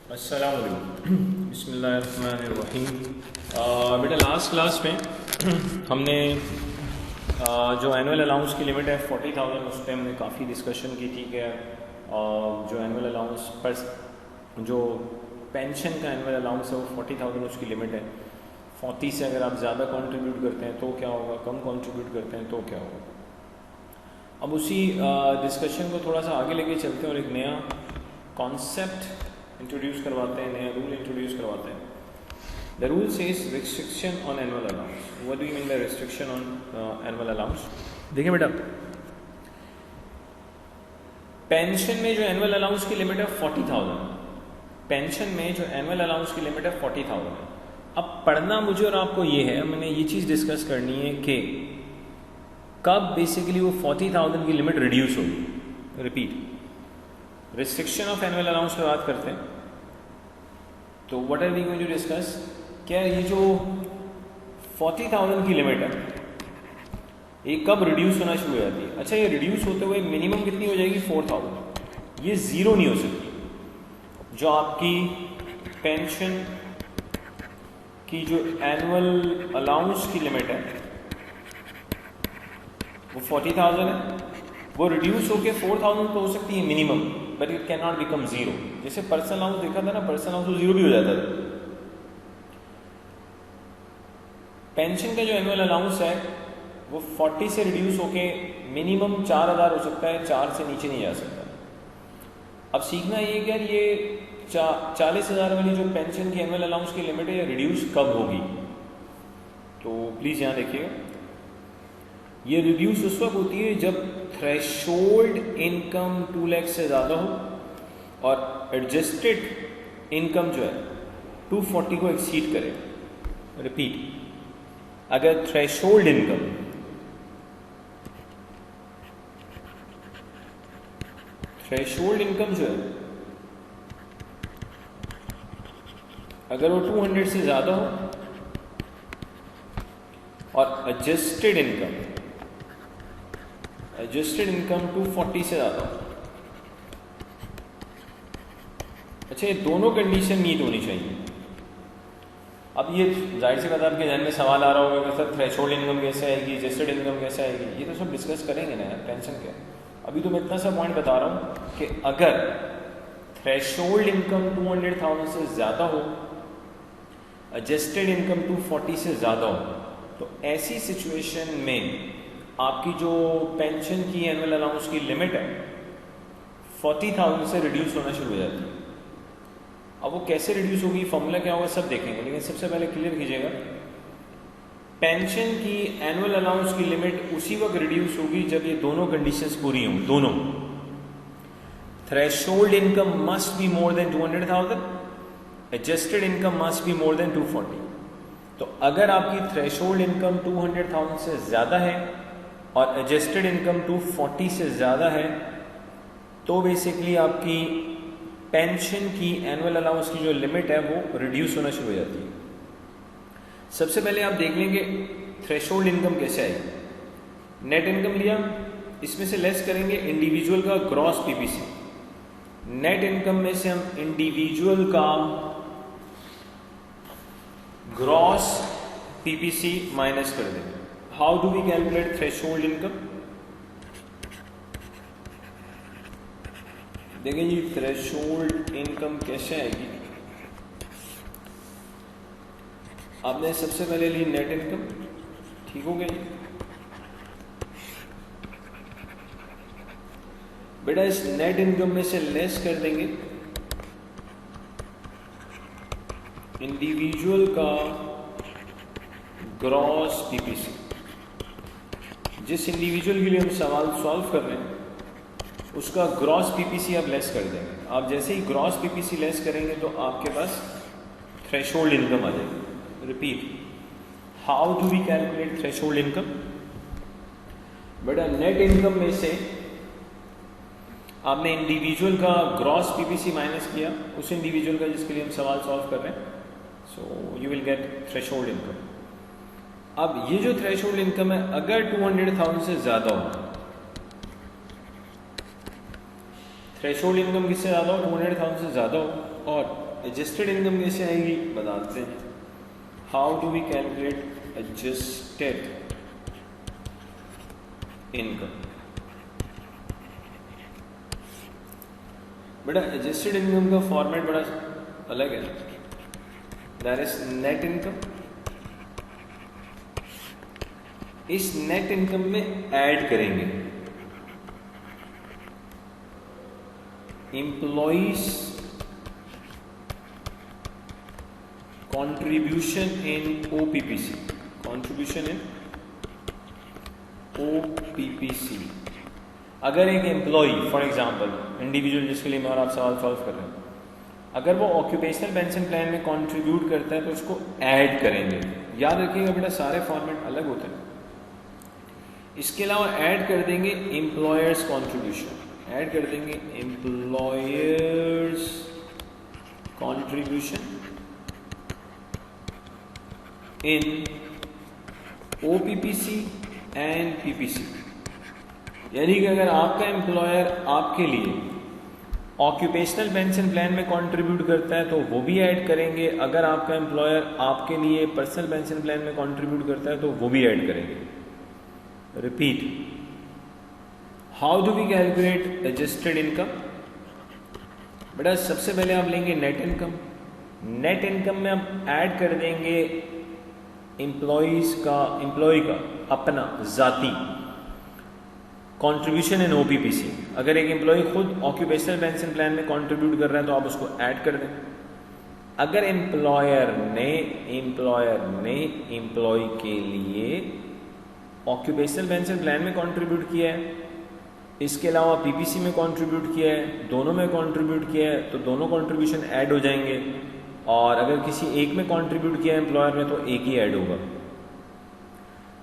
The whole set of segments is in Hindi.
अस्सलामुअलैकुम बिस्मिल्लाहिर्रहमानिर्रहीम। बेटा लास्ट क्लास में हमने जो एनुअल अलाउंस की लिमिट है 40,000 उस पर हमने काफ़ी डिस्कशन की थी कि जो एनुअल अलाउंस पर जो पेंशन का एनुअल अलाउंस है वो 40,000 उसकी लिमिट है। 40 से अगर आप ज़्यादा कंट्रीब्यूट करते हैं तो क्या होगा, कम कंट्रीब्यूट करते हैं तो क्या होगा। अब उसी डिस्कशन को थोड़ा सा आगे लेके चलते हैं और एक नया कॉन्सेप्ट इंट्रोड्यूस करवाते हैं, नया रूल इंट्रोड्यूस करवाते हैं। The rule says restriction on annual allowance. What do you mean by restriction on annual allowance? देखिए बेटा, पेंशन में जो एनुअल अलाउंस की लिमिट है 40,000, पेंशन में जो एनुअल अलाउंस की लिमिट है 40,000 है। अब पढ़ना मुझे और आपको ये है, मैंने ये चीज़ डिस्कस करनी है कि कब बेसिकली वो 40,000 की लिमिट रिड्यूस होगी। Repeat, restriction of annual allowance पे बात करते हैं तो what are we going to discuss, क्या ये जो 40,000 की लिमिट है ये कब रिड्यूस होना शुरू हो जाती है। अच्छा, ये रिड्यूस होते हुए मिनिमम कितनी हो जाएगी 4,000, ये ज़ीरो नहीं हो सकती। जो आपकी पेंशन की जो एनुअल अलाउंस की लिमिट है वो 40,000 है, वो रिड्यूस होकर 4,000 तो हो सकती है minimum, but it can not become zero. जैसे पर्सनल अलाउंस देखा था ना, पर्सनल अलाउंस तो जीरो भी हो जाता था। पेंशन का जो एनुअल अलाउंस है वो 40 से रिड्यूस होके मिनिमम 4,000 हो सकता है, 4 से नीचे नहीं जा सकता। अब सीखना ये कि यार ये 40,000 वाली जो पेंशन की एनुअल अलाउंस की लिमिट है ये रिड्यूस कब होगी। तो प्लीज़ यहाँ देखिएगा, ये रिड्यूस उस वक्त होती है जब थ्रेशोल्ड इनकम 2 लाख से ज़्यादा हो और एडजस्टेड इनकम जो है 240 को एक्सीड करे। रिपीट, अगर थ्रेशोल्ड इनकम जो है अगर वो 200 से ज़्यादा हो और एडजस्टेड इनकम 240 से ज़्यादा हो। अच्छा, ये दोनों कंडीशन मीट होनी चाहिए। अब ये जाहिर सी बात है आपके ध्यान में सवाल आ रहा होगा कि सर थ्रेशोल्ड इनकम कैसे आएगी, एडजस्टेड इनकम कैसे आएगी, ये तो सब डिस्कस करेंगे ना यार पेंशन के। अभी तो मैं इतना सा पॉइंट बता रहा हूँ कि अगर थ्रेशोल्ड इनकम 200,000 से ज़्यादा हो, एडजस्टेड इनकम 240 से ज़्यादा हो, तो ऐसी सिचुएशन में आपकी जो पेंशन की एनुअल अलाउंस की लिमिट है 40,000 से रिड्यूस होना शुरू हो जाती है। अब वो कैसे रिड्यूस होगी, फॉर्मूला क्या होगा, सब देखेंगे, लेकिन सबसे पहले क्लियर कीजिएगा, पेंशन की एनुअल अलाउंस की लिमिट उसी वक्त रिड्यूस होगी जब ये दोनों कंडीशंस पूरी हों। दोनों, threshold income must be more than 200,000, adjusted income must be more than 240। तो अगर आपकी थ्रेशोल्ड इनकम 200,000 से ज़्यादा है और एडजस्टेड इनकम 240 से ज़्यादा है तो बेसिकली आपकी पेंशन की एनुअल अलाउंस की जो लिमिट है वो रिड्यूस होना शुरू हो जाती है। सबसे पहले आप देख लेंगे थ्रेशोल्ड इनकम कैसे आएगी। नेट इनकम लिया, इसमें से लेस करेंगे इंडिविजुअल का ग्रॉस पीपीसी। नेट इनकम में से हम इंडिविजुअल का ग्रॉस पीपीसी माइनस कर देंगे। How do we calculate threshold income? देखिए जी, थ्रेशोल्ड इनकम कैसे आएगी। आपने सबसे पहले ली नेट इनकम, ठीक हो गया जी। बेटा इस नेट इनकम में से लेस कर देंगे इंडिविजुअल का ग्रॉस पीपीसी। जिस इंडिविजुअल के लिए हम सवाल सॉल्व कर रहे हैं उसका ग्रॉस पीपीसी आप लेस कर देंगे। आप जैसे ही ग्रॉस पीपीसी लेस करेंगे तो आपके पास थ्रेशोल्ड इनकम आ जाएगी। Repeat, how do we calculate threshold income? बेटा नेट इनकम में से आपने इंडिविजुअल का ग्रॉस पीपीसी माइनस किया, उस इंडिविजुअल का जिसके लिए हम सवाल सॉल्व कर रहे हैं, so you will get threshold income. अब ये जो थ्रेशोल्ड इनकम है अगर 200,000 से ज़्यादा हो, थ्रेशोल्ड इनकम किससे ज़्यादा हो, 200,000 से ज़्यादा हो और एडजस्टेड इनकम कैसे आएगी बताते हैं। How do we calculate adjusted income. बेटा एडजस्टेड इनकम का फॉर्मेट बड़ा अलग है, दैट इज नेट इनकम। इस नेट इनकम में ऐड करेंगे employees contribution in OPPC, contribution in OPPC। अगर एक एम्प्लॉय फॉर एग्जांपल इंडिविजुअल जिसके लिए मैं और आप सवाल सॉल्व कर रहे हैं, अगर वो ऑक्यूपेशनल पेंशन प्लान में कंट्रीब्यूट करता है तो उसको ऐड करेंगे। याद रखिएगा बेटा सारे फॉर्मेट अलग होते हैं। इसके अलावा ऐड कर देंगे एम्प्लॉयर्स कंट्रीब्यूशन, ऐड कर देंगे employers contribution in OPPC and PPC। यानी कि अगर आपका एम्प्लॉयर आपके लिए ऑक्यूपेशनल पेंशन प्लान में कंट्रीब्यूट करता है तो वो भी ऐड करेंगे, अगर आपका एम्प्लॉयर आपके लिए पर्सनल पेंशन प्लान में कंट्रीब्यूट करता है तो वो भी ऐड करेंगे। Repeat, how do we calculate adjusted income. बेटा सबसे पहले आप लेंगे नेट इनकम। नेट इनकम में आप ऐड कर देंगे एम्प्लॉय का अपना जाती कंट्रीब्यूशन इन OPPC। अगर एक एम्प्लॉय खुद ऑक्यूपेशनल पेंशन प्लान में कंट्रीब्यूट कर रहा है तो आप उसको ऐड कर दें। अगर एम्प्लॉयर ने एम्प्लॉय के लिए ऑक्यूपेशनल पेंशन प्लान में कंट्रीब्यूट किया है, इसके अलावा PPC में कंट्रीब्यूट किया है, दोनों में कंट्रीब्यूट किया है, तो दोनों कंट्रीब्यूशन ऐड हो जाएंगे। और अगर किसी एक में कंट्रीब्यूट किया है एम्प्लॉयर ने तो एक ही ऐड होगा।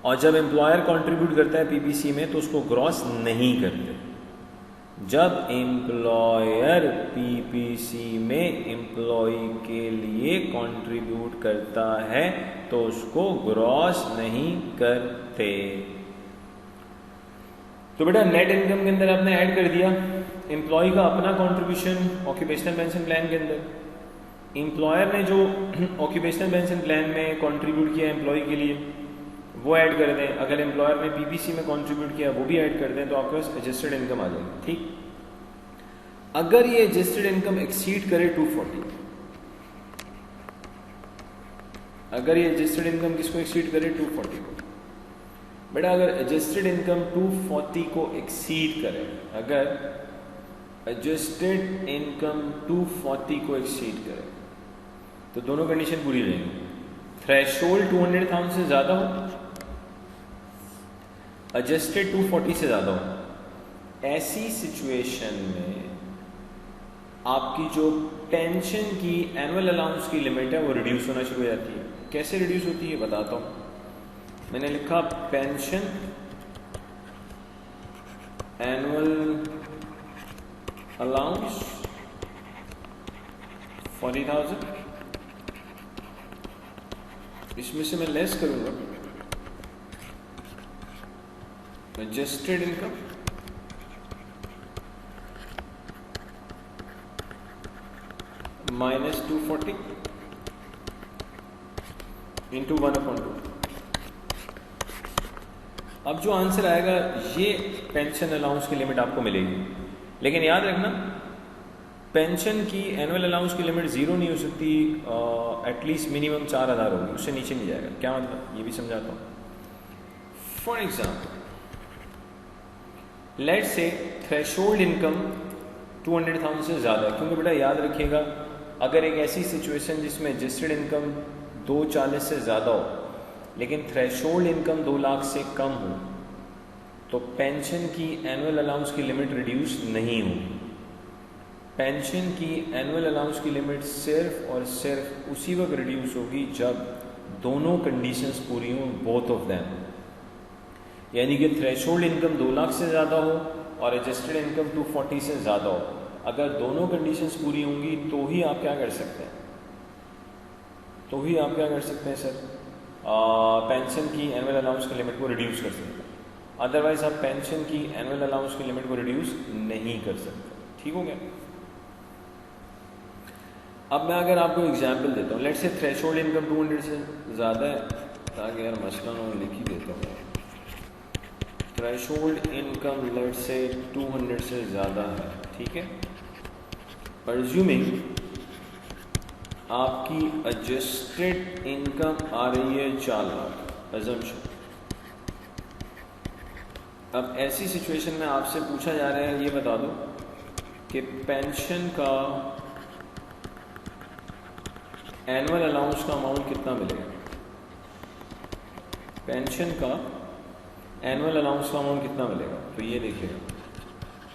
और जब एम्प्लॉयर कंट्रीब्यूट करता है PPC में तो उसको ग्रॉस नहीं करते। जब एम्प्लॉयर PPC में एम्प्लॉय के लिए कंट्रीब्यूट करता है तो उसको ग्रॉस नहीं करते। तो बेटा नेट इनकम के अंदर आपने ऐड कर दिया एम्प्लॉय का अपना कंट्रीब्यूशन ऑक्यूपेशनल पेंशन प्लान के अंदर। एम्प्लॉयर ने जो ऑक्यूपेशनल पेंशन प्लान में कंट्रीब्यूट किया एम्प्लॉय के लिए वो ऐड कर दें। अगर एम्प्लॉयर ने PPC में कंट्रीब्यूट किया वो भी ऐड कर दें तो आपके पास एडजस्टेड इनकम आ जाएगी। ठीक, अगर ये एडजस्टेड इनकम एक्सीड करे 240, अगर ये एडजस्टेड इनकम किसको एक्सीड करे 240 को। बेटा अगर एडजस्टेड इनकम 240 को एक्सीड करे, अगर एडजस्टेड इनकम 240 को एक्सीड करे तो दोनों कंडीशन पूरी रहेंगी। थ्रेशोल्ड 200,000 से ज्यादा हो, एडजस्टेड 240 से ज्यादा हो। ऐसी सिचुएशन में आपकी जो पेंशन की एनुअल अलाउंस की लिमिट है वो रिड्यूस होना शुरू हो जाती है। कैसे रिड्यूस होती है बताता हूं। मैंने लिखा पेंशन एनुअल अलाउंस 40,000, इसमें से मैं लेस करूंगा एडजस्टेड इनकम -240 इंटू 1/2। अब जो आंसर आएगा ये पेंशन अलाउंस की लिमिट आपको मिलेगी। लेकिन याद रखना पेंशन की एनुअल अलाउंस की लिमिट 0 नहीं हो सकती, एटलीस्ट मिनिमम 4,000 होगी, उससे नीचे नहीं जाएगा। क्या मतलब ये भी समझाता हूँ। For example let's say threshold income 200,000 से ज़्यादा है, क्योंकि बेटा याद रखिएगा अगर एक ऐसी सिचुएशन जिसमें एडजस्टेड इनकम 240 से ज़्यादा हो लेकिन थ्रेशोल्ड इनकम 2 लाख से कम हो तो पेंशन की एनुअल अलाउंस की लिमिट रिड्यूस नहीं होगी। पेंशन की एनुअल अलाउंस की लिमिट सिर्फ और सिर्फ उसी वक्त रिड्यूस होगी जब दोनों कंडीशंस पूरी हों, बोथ ऑफ देम। यानी कि थ्रेशोल्ड इनकम 2 लाख से ज़्यादा हो और एडजस्टेड इनकम 240 से ज़्यादा हो। अगर दोनों कंडीशंस पूरी होंगी तो ही आप क्या कर सकते हैं, सर पेंशन की एनुअल अलाउंस की लिमिट को रिड्यूस कर सकते हैं। अदरवाइज आप पेंशन की एनुअल अलाउंस की लिमिट को रिड्यूस नहीं कर सकते। ठीक हो गया। अब मैं अगर आपको एग्जांपल देता हूँ, लेट्स से थ्रेशोल्ड इनकम 200 से ज़्यादा है, ताकि यार मसला ना लिख ही देता हूँ। थ्रेशोल्ड इनकम लेट्स से 200 से ज़्यादा है, ठीक है। अज्यूमिंग आपकी एडजस्टेड इनकम आ रही है 4 लाख, अजम्पशन। अब ऐसी सिचुएशन में आपसे पूछा जा रहा है, ये बता दो कि पेंशन का एनुअल अलाउंस का अमाउंट कितना मिलेगा। पेंशन का एनुअल अलाउंस का अमाउंट कितना मिलेगा, तो ये देखिएगा,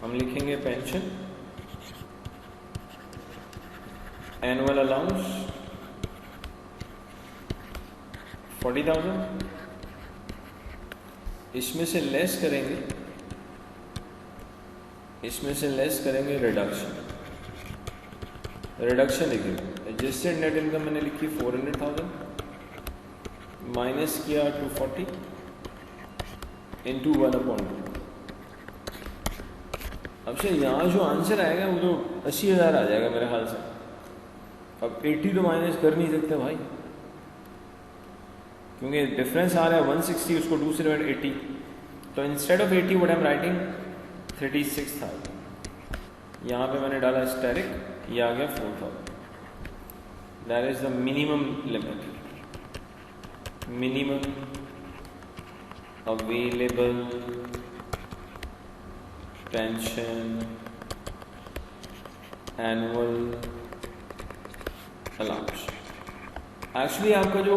हम लिखेंगे पेंशन एनुअल अलाउंस 40,000, इसमें से लेस करेंगे रिडक्शन लिखेंगे। एडजस्टेड नेट इनकम मैंने लिखी 400,000, माइनस किया 240 इंटू 1/2। अब से यहाँ जो आंसर आएगा वो तो 80,000 आ जाएगा मेरे ख्याल से। अब 80 तो माइनस कर नहीं सकते भाई, क्योंकि डिफरेंस आ रहा है 160, उसको 2 से डिवाइड 80, तो instead of 80 what I am writing 36,000। यहाँ पे मैंने डाला स्टैटिक, ये आ गया 4,000। That is the minimum limit, minimum available pension annual allowance. Actually आपका जो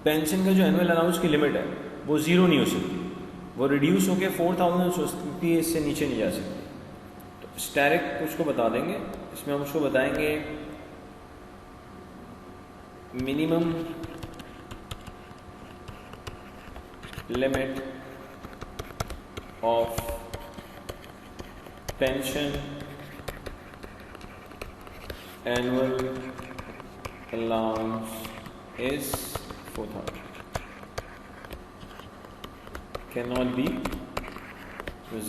पेंशन का जो एनुअल अलाउंस की लिमिट है वो 0 नहीं हो सकती, वो रिड्यूस होकर 4,000 हो सकती है, इससे नीचे नहीं जा सकती। तो स्टैटिक उसको बता देंगे, इसमें हम उसको बताएंगे minimum limit of pension annual allowance is 4,000, can not be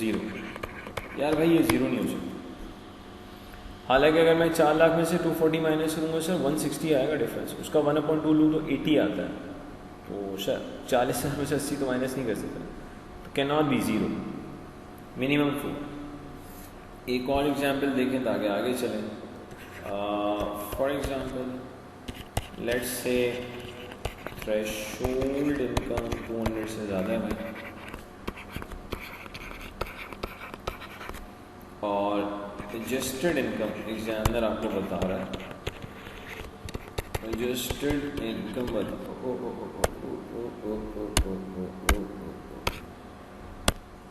0। यार भाई ये 0 नहीं हो सकता। हालांकि अगर मैं 4 लाख में से 240 माइनस करूँगा सर 160 आएगा डिफरेंस, उसका 1/2 लूँ तो 80 आता है, तो सर 40,000 में से 80 तो माइनस नहीं कर सकता, तो कैन नॉट बी 0, मिनिमम 4। एक और एग्जांपल देखें ताकि आगे चलें। For example let's say threshold income 200 से ज़्यादा है भाई, और एडजस्टेड इनकम एग्जामिनर आपको बता रहा है, adjusted income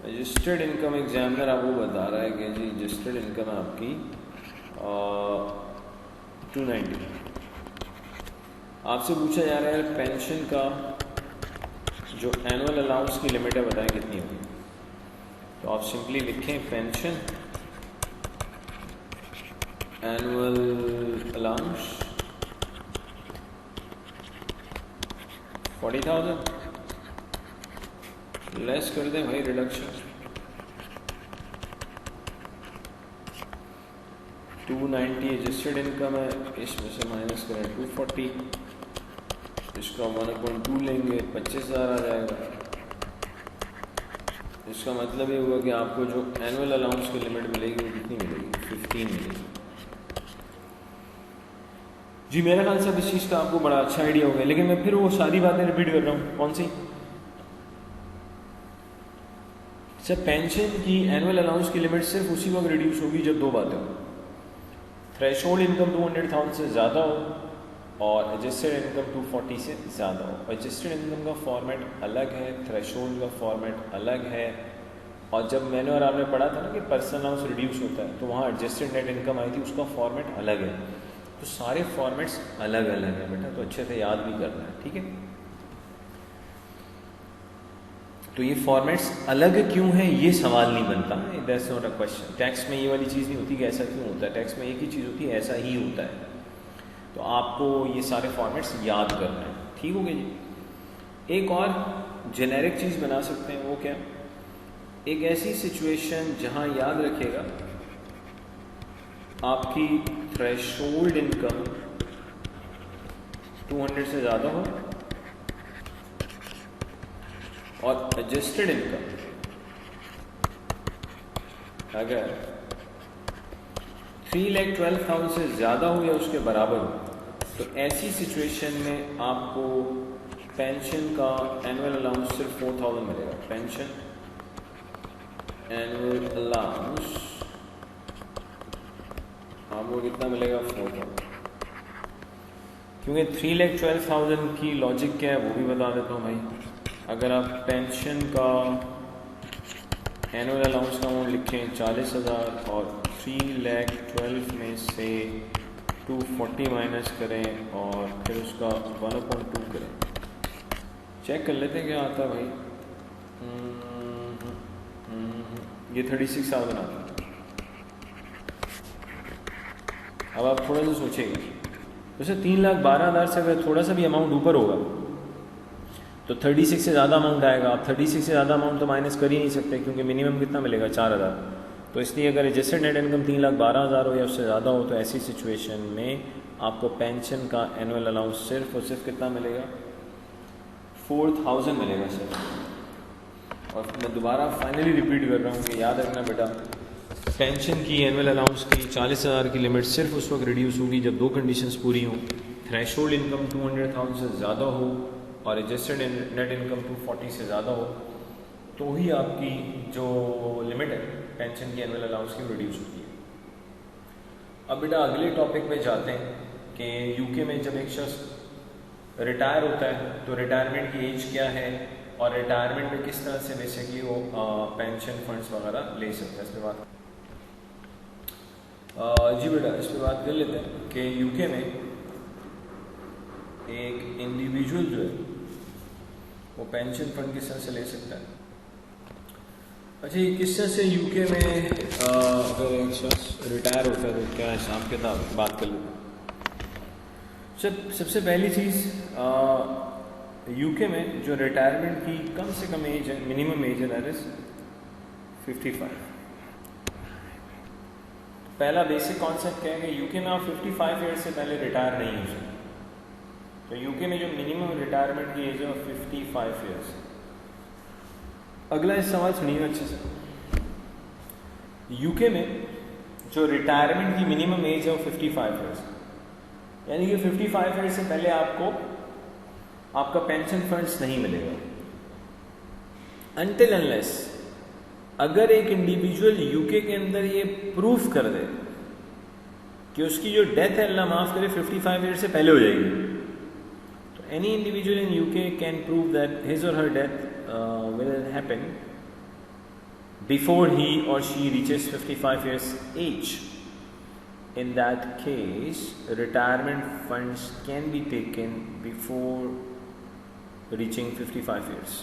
adjusted income examiner आपको बता रहा है कि जी एडजस्टेड इनकम आपकी 290। आपसे पूछा जा रहा है पेंशन का जो एनुअल अलाउंस की लिमिट है बताएं कितनी होगी। तो आप सिंपली लिखें पेंशन एनुअल अलाउंस 40,000, लेस कर दें भाई रिडक्शन 290 एडजस्टेड इनकम है, इसमें से माइनस करें 240, इसका 1/2 लेंगे 25,000 आ जाएगा। इसका मतलब ये हुआ कि आपको जो एनुअल अलाउंस की लिमिट मिलेगी वो कितनी मिलेगी, 15 मिलेगी। जी मेरे ख्याल से अब इस चीज़ का आपको बड़ा अच्छा आइडिया हो गया, लेकिन मैं फिर वो सारी बातें रिपीट कर रहा हूँ। कौन सी सर, पेंशन की एनुअल अलाउंस की लिमिट सिर्फ उसी वक्त रिड्यूस होगी जब 2 बातें हो, थ्रेशोल्ड इनकम 200,000 से ज़्यादा हो और एडजस्टेड इनकम 240 से ज़्यादा हो। एडजस्टेड इनकम का फॉर्मेट अलग है, थ्रेशोल्ड का फॉर्मेट अलग है, और जब मैंने और आपने पढ़ा था ना कि पर्सनल अलाउंस रिड्यूस होता है तो वहाँ एडजस्टेड नेट इनकम आई थी, उसका फॉर्मेट अलग है। तो सारे फॉर्मेट्स अलग अलग हैं बेटा, तो अच्छे से याद भी करना है, ठीक है। तो ये फॉर्मेट्स अलग क्यों हैं ये सवाल नहीं बनता, that's not a question. Tax में ये वाली चीज़ नहीं होती कि ऐसा क्यों होता है, टैक्स में एक ही चीज़ होती है, ऐसा ही होता है। तो आपको ये सारे फॉर्मेट्स याद करना है, ठीक हो गया जी। एक और जेनेरिक चीज़ बना सकते हैं, वो क्या, एक ऐसी सिचुएशन जहाँ याद रखिएगा आपकी थ्रेशोल्ड इनकम 200 से ज़्यादा हो और एडजस्टेड इनकम अगर 3,12,000 से ज़्यादा हो या उसके बराबर हो, तो ऐसी सिचुएशन में आपको पेंशन का एनुअल अलाउंस सिर्फ 4,000 मिलेगा। पेंशन एनुअल अलाउंस आपको कितना मिलेगा? 4,000। क्योंकि 3,12,000 की लॉजिक क्या है वो भी बता देता हूँ भाई। अगर आप पेंशन का एनुअल अलाउंस का अमाउंट लिखें 40,000 और 3,12,000 में से 240 माइनस करें और फिर उसका 1/2 करें, चेक कर लेते हैं क्या आता है भाई। ये 36,000 आता है। अब आप थोड़ा सा सोचेंगे, वैसे 3,12,000 से अगर थोड़ा सा भी अमाउंट ऊपर होगा तो 36 से ज़्यादा अमाउंट आएगा। आप 36 से ज़्यादा अमाउंट तो माइनस कर ही नहीं सकते, क्योंकि मिनिमम कितना मिलेगा? 4,000। तो इसलिए अगर एडजस्टेड नेट इनकम 3,12,000 हो या उससे ज़्यादा हो, तो ऐसी सिचुएशन में आपको पेंशन का एनुअल अलाउंस सिर्फ और सिर्फ कितना मिलेगा? 4,000 मिलेगा सर। और मैं दोबारा फाइनली रिपीट कर रहा हूँ कि याद रखना बेटा, पेंशन की एनुअल अलाउंस की 40,000 की लिमिट सिर्फ उस वक्त रिड्यूस होगी जब दो कंडीशंस पूरी हों। थ्रेशोल्ड इनकम 200,000 से ज़्यादा हो और एडजस्टेड नेट इनकम 240 से ज़्यादा हो, तो ही आपकी जो लिमिट है पेंशन की एनुअल अलाउंस की रिड्यूस होती है। अब बेटा अगले टॉपिक पे जाते हैं कि यूके में जब एक शख्स रिटायर होता है तो रिटायरमेंट की एज क्या है और रिटायरमेंट में किस तरह से बेसिकली वो पेंशन फंड्स वगैरह ले सकते हैं, इस पर बात जी बेटा इस पर बात कर लेते हैं कि यूके में एक इंडिविजुअल जो है वो पेंशन फंड किस तरह से ले सकता है। अच्छा, ये किस तरह से यूके में अगर एक शख्स रिटायर होता है तो क्या हिसाब किताब बात कर लेते हैं। सबसे पहली चीज़, यूके में जो रिटायरमेंट की कम से कम एज है, मिनिमम एज है, दैट इज 55। पहला बेसिक कॉन्सेप्ट क्या है कि यूके में आप 55 ईयर्स से पहले रिटायर नहीं हो सकते। तो यूके में जो मिनिमम रिटायरमेंट की एज है वो 55 ईयर्स। अगला इस सवाल सुनिए अच्छे से। यूके में जो रिटायरमेंट की मिनिमम एज है वो 55 ईयर्स, यानी कि 55 ईयर्स से पहले आपको आपका पेंशन फंड्स नहीं मिलेगा अनटिल अनलेस अगर एक इंडिविजुअल यूके के अंदर ये प्रूफ कर दे कि उसकी जो डेथ है, अल्लाह माफ करे, 55 ईयर से पहले हो जाएगी। तो any individual in UK can prove that his or her death will happen before he or she reaches 55 years age. In that case, retirement funds can be taken before reaching 55 years.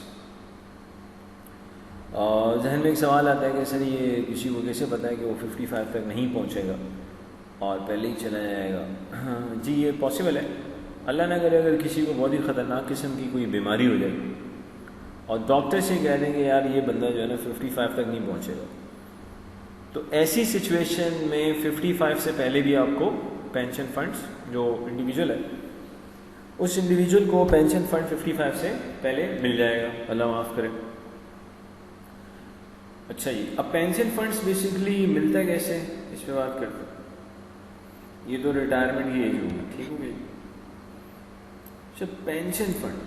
जहन में एक सवाल आता है कि सर ये किसी को कैसे पता है कि वो 55 तक नहीं पहुंचेगा और पहले ही चला जाएगा। जी ये पॉसिबल है, अल्लाह ना करे अगर किसी को बहुत ही ख़तरनाक किस्म की कोई बीमारी हो जाए और डॉक्टर से कह देंगे यार ये बंदा जो है ना 55 तक नहीं पहुंचेगा, तो ऐसी सिचुएशन में 55 से पहले भी आपको पेंशन फंड्स, जो इंडिविजुअल है उस इंडिविजुअल को पेंशन फंड 55 से पहले मिल जाएगा, अल्लाह माफ़ करे। अच्छा जी, अब पेंशन फंड्स बेसिकली मिलता है कैसे, इस पर बात करते हैं। ये तो रिटायरमेंट की एज होगी, ठीक होगी। अच्छा, पेंशन फंड,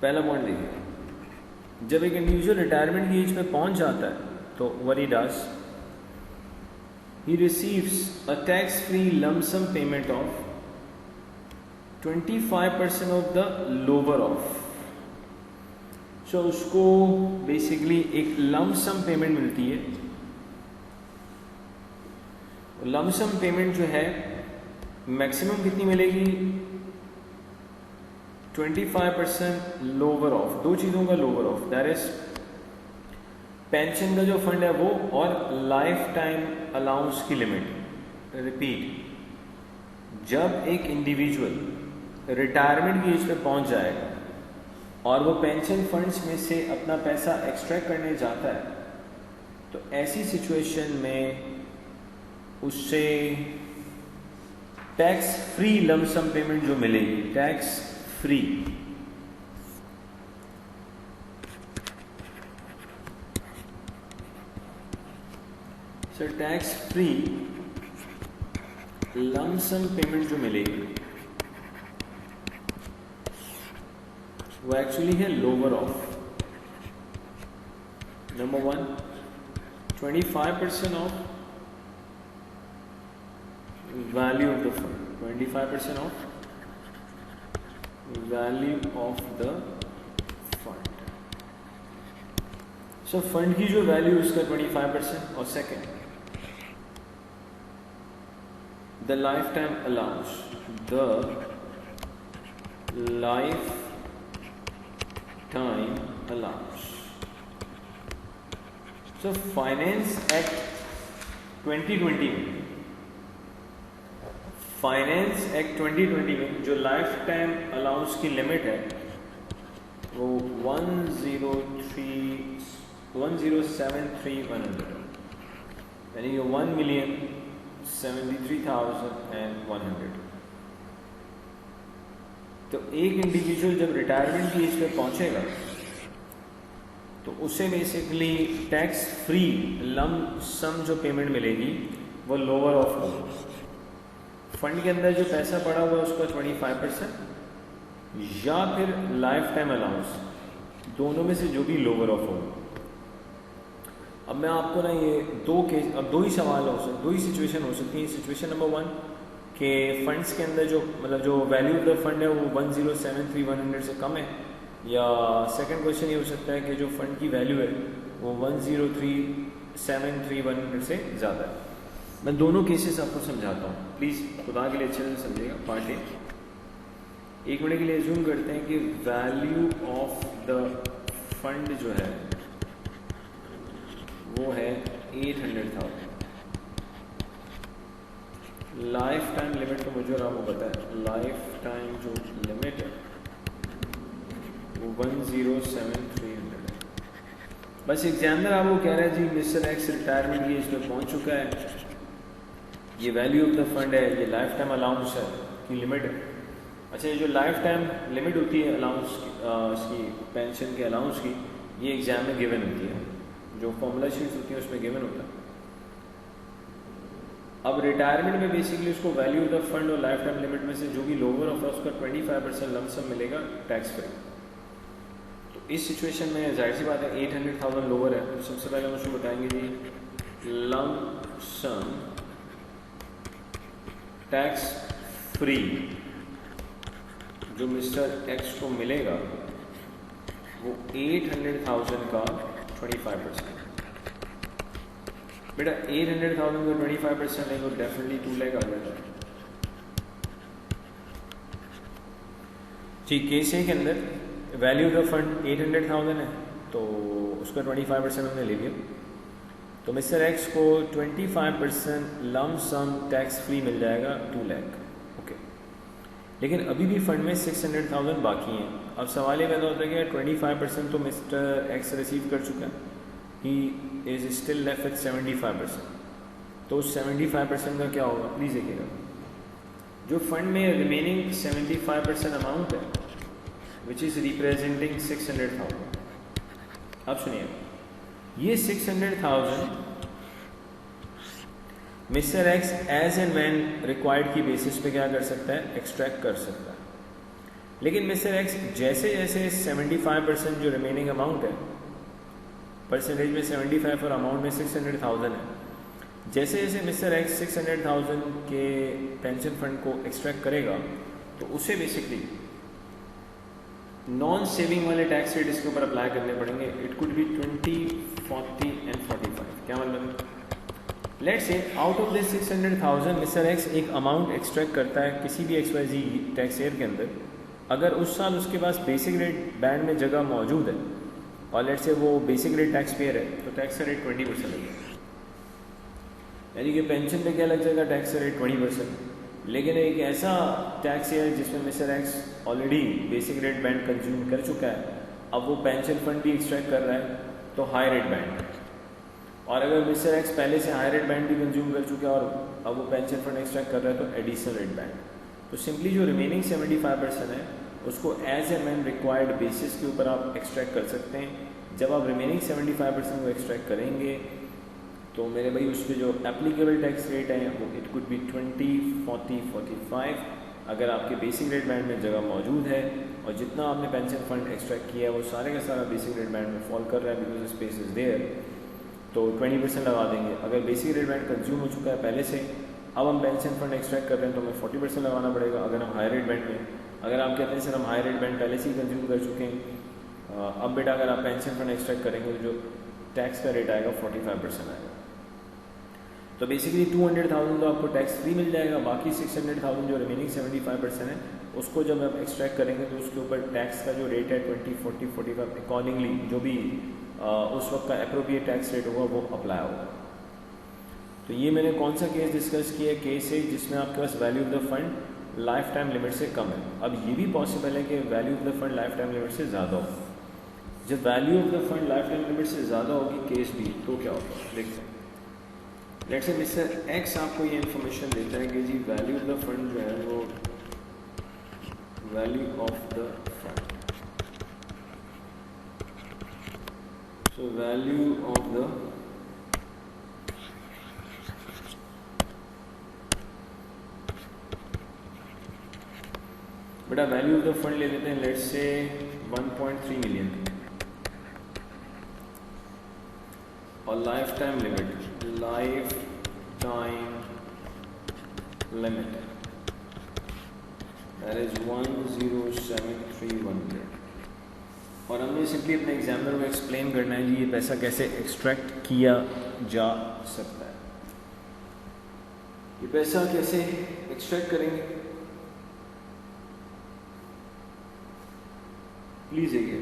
पहला पॉइंट देखिए, जब एक इंडिविजुअल रिटायरमेंट की एज पे पहुंच जाता है तो what he does, he receives a tax free lump sum payment of 25% of the lower of. So उसको बेसिकली एक लम्प सम पेमेंट मिलती है। लम्प सम पेमेंट जो है मैक्सिमम कितनी मिलेगी, 25% लोअर ऑफ, दो चीज़ों का lower of, that is pension का जो फंड है वो और लाइफ टाइम अलाउंस की लिमिट। रिपीट, जब एक इंडिविजुअल रिटायरमेंट की एज पे पहुंच जाएगा और वो पेंशन फंड्स में से अपना पैसा एक्सट्रैक्ट करने जाता है तो ऐसी सिचुएशन में उससे टैक्स फ्री लमसम पेमेंट जो मिलेगी, tax free, sir tax free lump sum payment जो मिलेगी वो एक्चुअली है lower of number 1 25% of value of the fund, 25% of value of the fund. So fund की जो वैल्यू उसका 25%, और second the lifetime allowance, the lifetime allowance. So Finance Act 2020 में, फाइनेंस एक्ट 2020 में जो लाइफ टाइम अलाउंस की लिमिट है वो 1,073,100, यानी कि 1,73,100। तो एक इंडिविजुअल जब रिटायरमेंट की एज पे पहुंचेगा तो उसे बेसिकली टैक्स फ्री लम सम जो पेमेंट मिलेगी वो लोअर ऑफ होगा। फंड के अंदर जो पैसा पड़ा हुआ है उसका 25% या फिर लाइफ टाइम अलाउंस, दोनों में से जो भी लोअर ऑफ होगा। अब मैं आपको ना ये दो ही सवाल हो सकते, दो ही सिचुएशन हो सकती है। सिचुएशन नंबर 1 के फंड्स के अंदर जो मतलब जो वैल्यू ऑफ द फंड है वो 1,073,100 से कम है, या सेकंड क्वेश्चन ये हो सकता है कि जो फंड की वैल्यू है वो 1,073,100 से ज़्यादा है। मैं दोनों केसेस आपको समझाता हूँ, प्लीज़ खुदा के लिए अच्छे से समझिएगा। पार्ट ए, 1 मिनट के लिए अज्यूम करते हैं कि वैल्यू ऑफ द फंड जो है वो है 800,000। लाइफ टाइम लिमिट तो मुझे और आपको पता है, लाइफ टाइम जो लिमिट है वो 1,073,100 है। बस एग्जामिनर आपको कह रहा है जी मिस्टर एक्स रिटायरमेंट की एज पे पहुंच चुका है, ये वैल्यू ऑफ द फंड है, ये लाइफ टाइम अलाउंस है की लिमिट है। अच्छा, ये जो लाइफ टाइम लिमिट होती है अलाउंस की पेंशन के अलाउंस की, ये एग्जाम में गिवन होती है, जो फॉर्मूला शीट्स होती है उसमें गिवन होता है। अब रिटायरमेंट में बेसिकली उसको वैल्यू ऑफ द फंड और लाइफ टाइम लिमिट में से जो भी लोअर ऑफ है उसका 25% लमसम मिलेगा टैक्स फ्री। तो इस सिचुएशन में जाहिर सी बात है 800,000 लोअर है, तो सबसे पहले हम उसको बताएंगे जी लमसम टैक्स फ्री जो मिस्टर एक्स को मिलेगा वो 800,000 का 25%। बेटा 800,000 का 25% नहीं तो डेफिनेटली 2 लाख आ जाएगा। ठीक, केस ए के अंदर वैल्यू ऑफ द फंड 800,000 है तो उसका 25% हमने ले लिया, तो मिस्टर एक्स को 25% लम सम टैक्स फ्री मिल जाएगा 2 लाख। ओके, लेकिन अभी भी फंड में 600,000 बाकी हैं। अब सवाल ये पैदा होता है कि 25% तो मिस्टर एक्स रिसीव कर चुका है, he is still left with 75%। तो उस 75% का क्या होगा, प्लीज़ देखिएगा। जो फंड में रिमेनिंग 75% अमाउंट है विच इज़ रिप्रेजेंटिंग 600,000। अब सुनिए, ये 600,000 mister X as and when required की बेसिस पे क्या कर सकता है, एक्सट्रैक्ट कर सकता है। लेकिन मिस्टर एक्स जैसे जैसे 75% जो रिमेनिंग अमाउंट है, परसेंटेज में 75 और अमाउंट में 600,000 है, जैसे जैसे मिस्टर एक्स 600,000 के पेंशन फंड को एक्सट्रैक्ट करेगा तो उसे बेसिकली नॉन सेविंग वाले टैक्स रेट इसके ऊपर अप्लाई करने पड़ेंगे। It could be 20, 40 and 45। क्या मतलब, let's say out of this 600,000 mister x एक अमाउंट एक्सट्रैक्ट करता है किसी भी XYZ टैक्स ईयर के अंदर। अगर उस साल उसके पास बेसिक रेट बैंड में जगह मौजूद है और लेट्स से वो बेसिक रेट टैक्स पेयर है तो टैक्स रेट 20% लगेगा, यानी कि पेंशन पे क्या लग जाएगा, टैक्स रेट 20%। लेकिन एक ऐसा टैक्स ईयर जिसमें mister x already basic rate band consume कर चुका है, अब वो पेंशन फंड भी एक्सट्रैक्ट कर रहा है तो हाई रेट बैंड। और अगर मिस्टर एक्स पहले से हाई रेट बैंड भी कंज्यूम कर चुका है और अब वो पेंशन फंड एक्सट्रैक्ट कर रहा है तो एडिशनल रेट बैंड। तो सिंपली जो रिमेनिंग 75% है उसको as a man required basis के ऊपर आप एक्सट्रैक्ट कर सकते हैं। जब आप रिमेनिंग 75% को एक्सट्रैक्ट करेंगे तो मेरे भाई उस पर जो एप्लीकेबल टैक्स रेट है वो इट कुड बी 20, 40, 45 अगर आपके बेसिक रेट बैंड में जगह मौजूद है और जितना आपने पेंशन फंड एक्सट्रैक्ट किया है वो सारे का सारा बेसिक रेट बैंड में फॉल कर रहा है बिकॉज स्पेस इज देयर, तो 20% लगा देंगे। अगर बेसिक रेट बैंड कंज्यूम हो चुका है पहले से, अब हम पेंशन फंड एक्सट्रैक्ट कर रहे हैं तो हमें 40% लगाना पड़ेगा अगर हम हाई रेट बैंड में। अगर आप कहते हैं सर हम हाई रेट बैंड पहले से ही कंज्यूम कर चुके हैं, अब बेटा अगर आप पेंशन फंड एक्सट्रैक्ट करेंगे तो जो टैक्स का रेट आएगा 45% आएगा। तो बेसिकली 200,000 तो आपको टैक्स फ्री मिल जाएगा, बाकी 600,000 जो रिमेनिंग 75% है उसको जब आप एक्सट्रैक्ट करेंगे तो उसके ऊपर टैक्स का जो रेट है 20, 40, 45 अकॉर्डिंगली जो भी उस वक्त का अप्रोप्रिएट टैक्स रेट होगा वो अप्लाई होगा। तो ये मैंने कौन सा केस डिस्कस किया है, केस है जिसमें आपके पास value of the fund life time limit से कम है। अब ये भी पॉसिबल है कि value of the fund life time limit से ज़्यादा हो। जब value of the fund life time limit से ज़्यादा होगी केस भी, तो क्या होगा देखते हैं। लेट्स से मिस्टर एक्स आपको ये इन्फॉर्मेशन देता है कि जी वैल्यू ऑफ द फंड जो है वो value of the fund, so value of the बेटा वैल्यू ऑफ द फंड ले लेते हैं लेट्स से 1.3 मिलियन और life time limit that is 107,300 और हमें सिंपली अपने एग्जामिनर को एक्सप्लेन करना है जी ये पैसा कैसे एक्सट्रैक्ट किया जा सकता है। ये पैसा कैसे एक्सट्रैक्ट करेंगे प्लीज देखिए।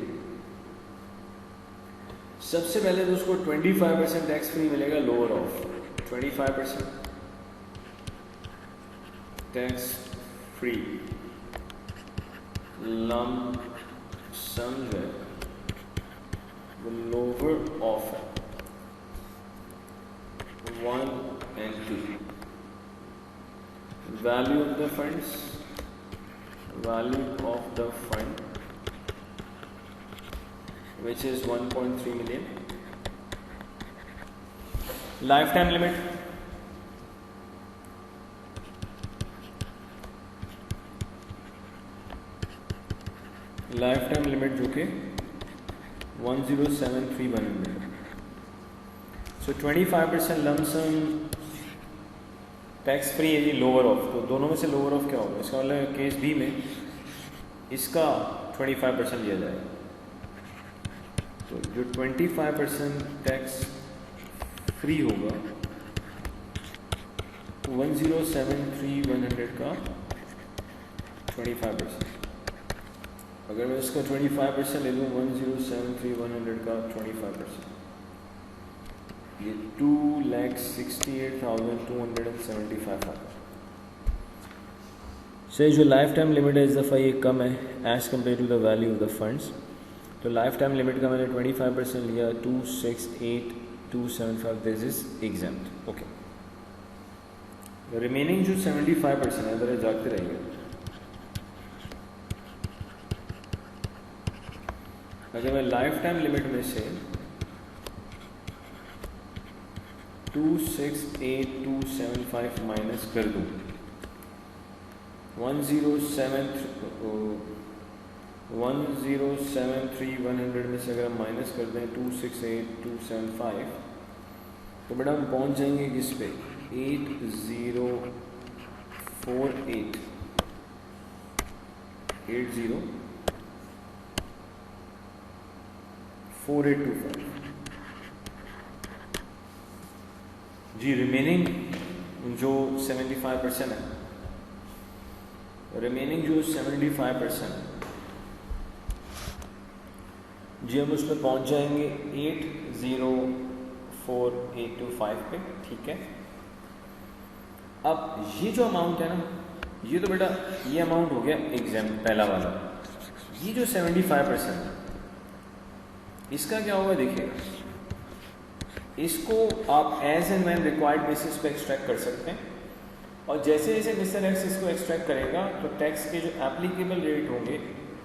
सबसे पहले तो उसको 25% टैक्स फ्री मिलेगा, lower of 25% tax free lump sum जो है वो lower of 1 and 2। Value of the funds, value of the fund which is 1.3 million, lifetime limit जो कि 107,300। So 25% lump sum tax free है जी, लोअर ऑफ। तो दोनों में से लोअर ऑफ क्या होगा, इसका मतलब केस बी में इसका 25% लिया जाएगा। तो जो 25% टैक्स फ्री होगा 107,300 का 25%। अगर मैं इसका 25% ले लूँ 107,300 का 25%, ये 2,68,275 आता है। से जो लाइफ टाइम लिमिट है इस दफ़ा ये कम है as compare to the value of the funds. तो लाइफ टाइम लिमिट का मैंने 25% लिया 268,275, this is exempt. Okay, remaining जो 75% है इधर जागते रहेंगे। अगर मैं लाइफ टाइम लिमिट में से 268,275 माइनस कर दूँ 107,300 में से अगर हम माइनस कर दें 268,275 तो बेटा हम पहुंच जाएंगे किस पे 80,4825 जी। रिमेनिंग जो 75% है, रिमेनिंग जो 75% है जी, हम उस पर पहुँच जाएंगे 80,4825 पे। ठीक है, अब ये जो अमाउंट है ना, ये तो बेटा ये अमाउंट हो गया एग्जाम पहला वाला। ये जो 75% है इसका क्या होगा देखिएगा, इसको आप as and when required basis पे एक्सट्रैक्ट कर सकते हैं, और जैसे जैसे मिस्टर एक्स इसको एक्सट्रैक्ट करेगा तो टैक्स के जो एप्लीकेबल रेट होंगे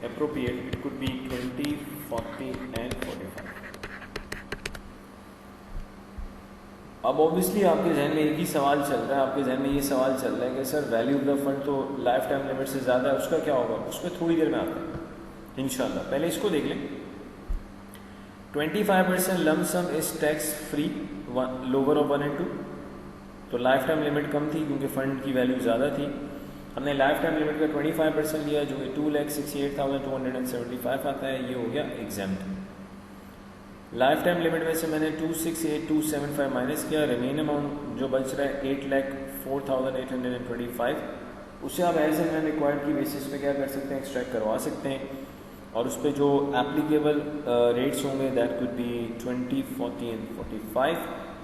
appropriate, it could be 20, 40 and 45। अब ऑब्वियसली आपके जहन में एक ही सवाल चल रहा है, आपके जहन में ये सवाल चल रहा है कि sir value of the fund तो लाइफ टाइम लिमिट से ज़्यादा है, उसका क्या होगा? उस पर थोड़ी देर में आते हैं इंशाल्लाह। पहले इसको देख लें। 25% lump some is tax free, lower of 1 and 2। तो लाइफ टाइम लिमिट कम थी क्योंकि फ़ंड की वैल्यू ज़्यादा थी। हमने लाइफ टाइम लिमिट का 25% लिया जो कि 2,68,275 आता है, ये हो गया एग्जाम्प्ट। लाइफ टाइम लिमिट में से मैंने 268,275 माइनस किया, रिमेन अमाउंट जो बच रहा है 8,04,825, उसे आप एज एंड व्हेन रिक्वायर्ड की बेसिस पे क्या कर सकते हैं, एक्सट्रैक्ट करवा सकते हैं, और उस पर जो एप्लीकेबल रेट्स होंगे that could be 20, 40 and 45।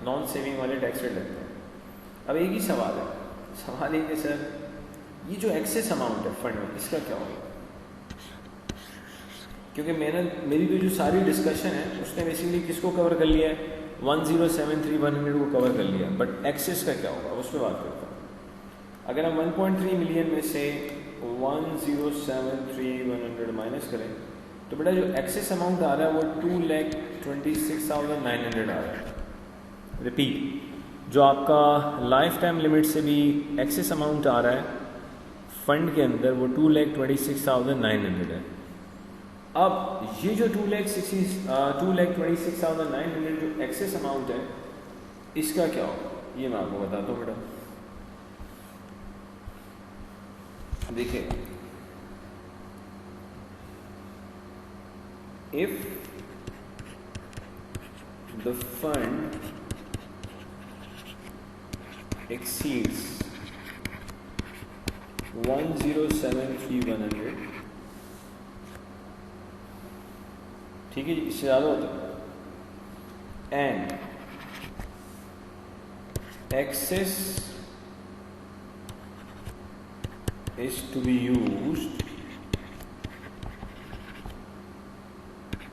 Non saving वाले टैक्स रेट लगते हैं। अब एक ही सवाल है, सवाल है कि सर ये जो एक्सेस अमाउंट है फंड में, इसका क्या होगा? क्योंकि मेरी भी जो सारी डिस्कशन है उसने बेसिकली किसको कवर कर लिया है, 1,073,100 को कवर कर लिया, बट एक्सेस का क्या होगा उस पर बात करता हूँ। अगर हम 1.3 मिलियन में से 1,073,100 माइनस करें तो बेटा जो एक्सेस अमाउंट आ रहा है वो 2,26,900 आ रहा है। रिपीट, जो आपका लाइफ टाइम लिमिट से भी एक्सेस अमाउंट आ रहा है फंड के अंदर वो 2,26,900 है। अब ये जो 2,26,900 जो एक्सेस अमाउंट है इसका क्या होगा, ये मैं आपको बताता हूँ बेटा। देखिए, इफ द फंड exceeds 1,073,100, ठीक है, इससे ज़्यादा होता है, and excess is to be used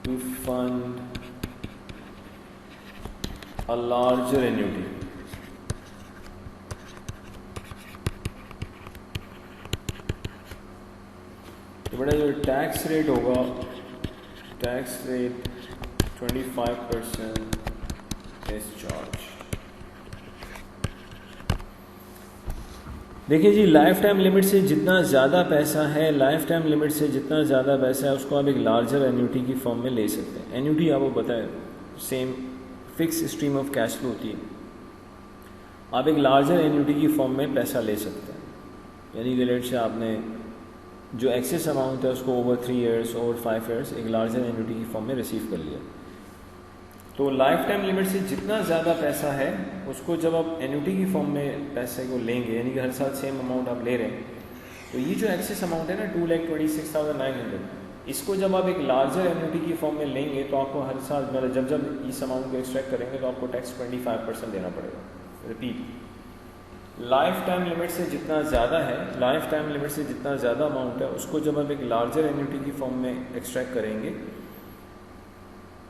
to fund a larger annuity। तो बड़ा जो टैक्स रेट होगा, टैक्स रेट 25% इज चार्ज। देखिए जी, लाइफ टाइम लिमिट से जितना ज़्यादा पैसा है, लाइफ टाइम लिमिट से जितना ज़्यादा पैसा है उसको आप एक लार्जर एन्यूटी की फॉर्म में ले सकते हैं। एन्यूटी आपको पता है same fix stream of cash flow होती है, आप एक लार्जर एन्यूटी की फॉर्म में पैसा ले सकते हैं। यानी कि लेट से आपने जो एक्सेस अमाउंट है उसको ओवर 3 ईयर्स, ओवर 5 ईयर्स एक लार्जर एन्यूटी की फॉर्म में रिसीव कर लिया। तो लाइफ टाइम लिमिट से जितना ज़्यादा पैसा है उसको जब आप एन्यूटी की फॉर्म में पैसे को लेंगे, यानी कि हर साल सेम अमाउंट आप ले रहे हैं, तो ये जो एक्सेस अमाउंट है ना 2,26,900, इसको जब आप एक लार्जर एन्यूटी की फॉर्म में लेंगे तो आपको हर साल मतलब जब इस अमाउंट को एक्सट्रैक्ट करेंगे तो आपको टैक्स 25% देना पड़ेगा। रिपीट, लाइफ टाइम लिमिट से जितना ज़्यादा है, लाइफ टाइम लिमिट से जितना ज़्यादा अमाउंट है उसको जब आप एक लार्जर एन्यूटी की फॉर्म में एक्सट्रैक्ट करेंगे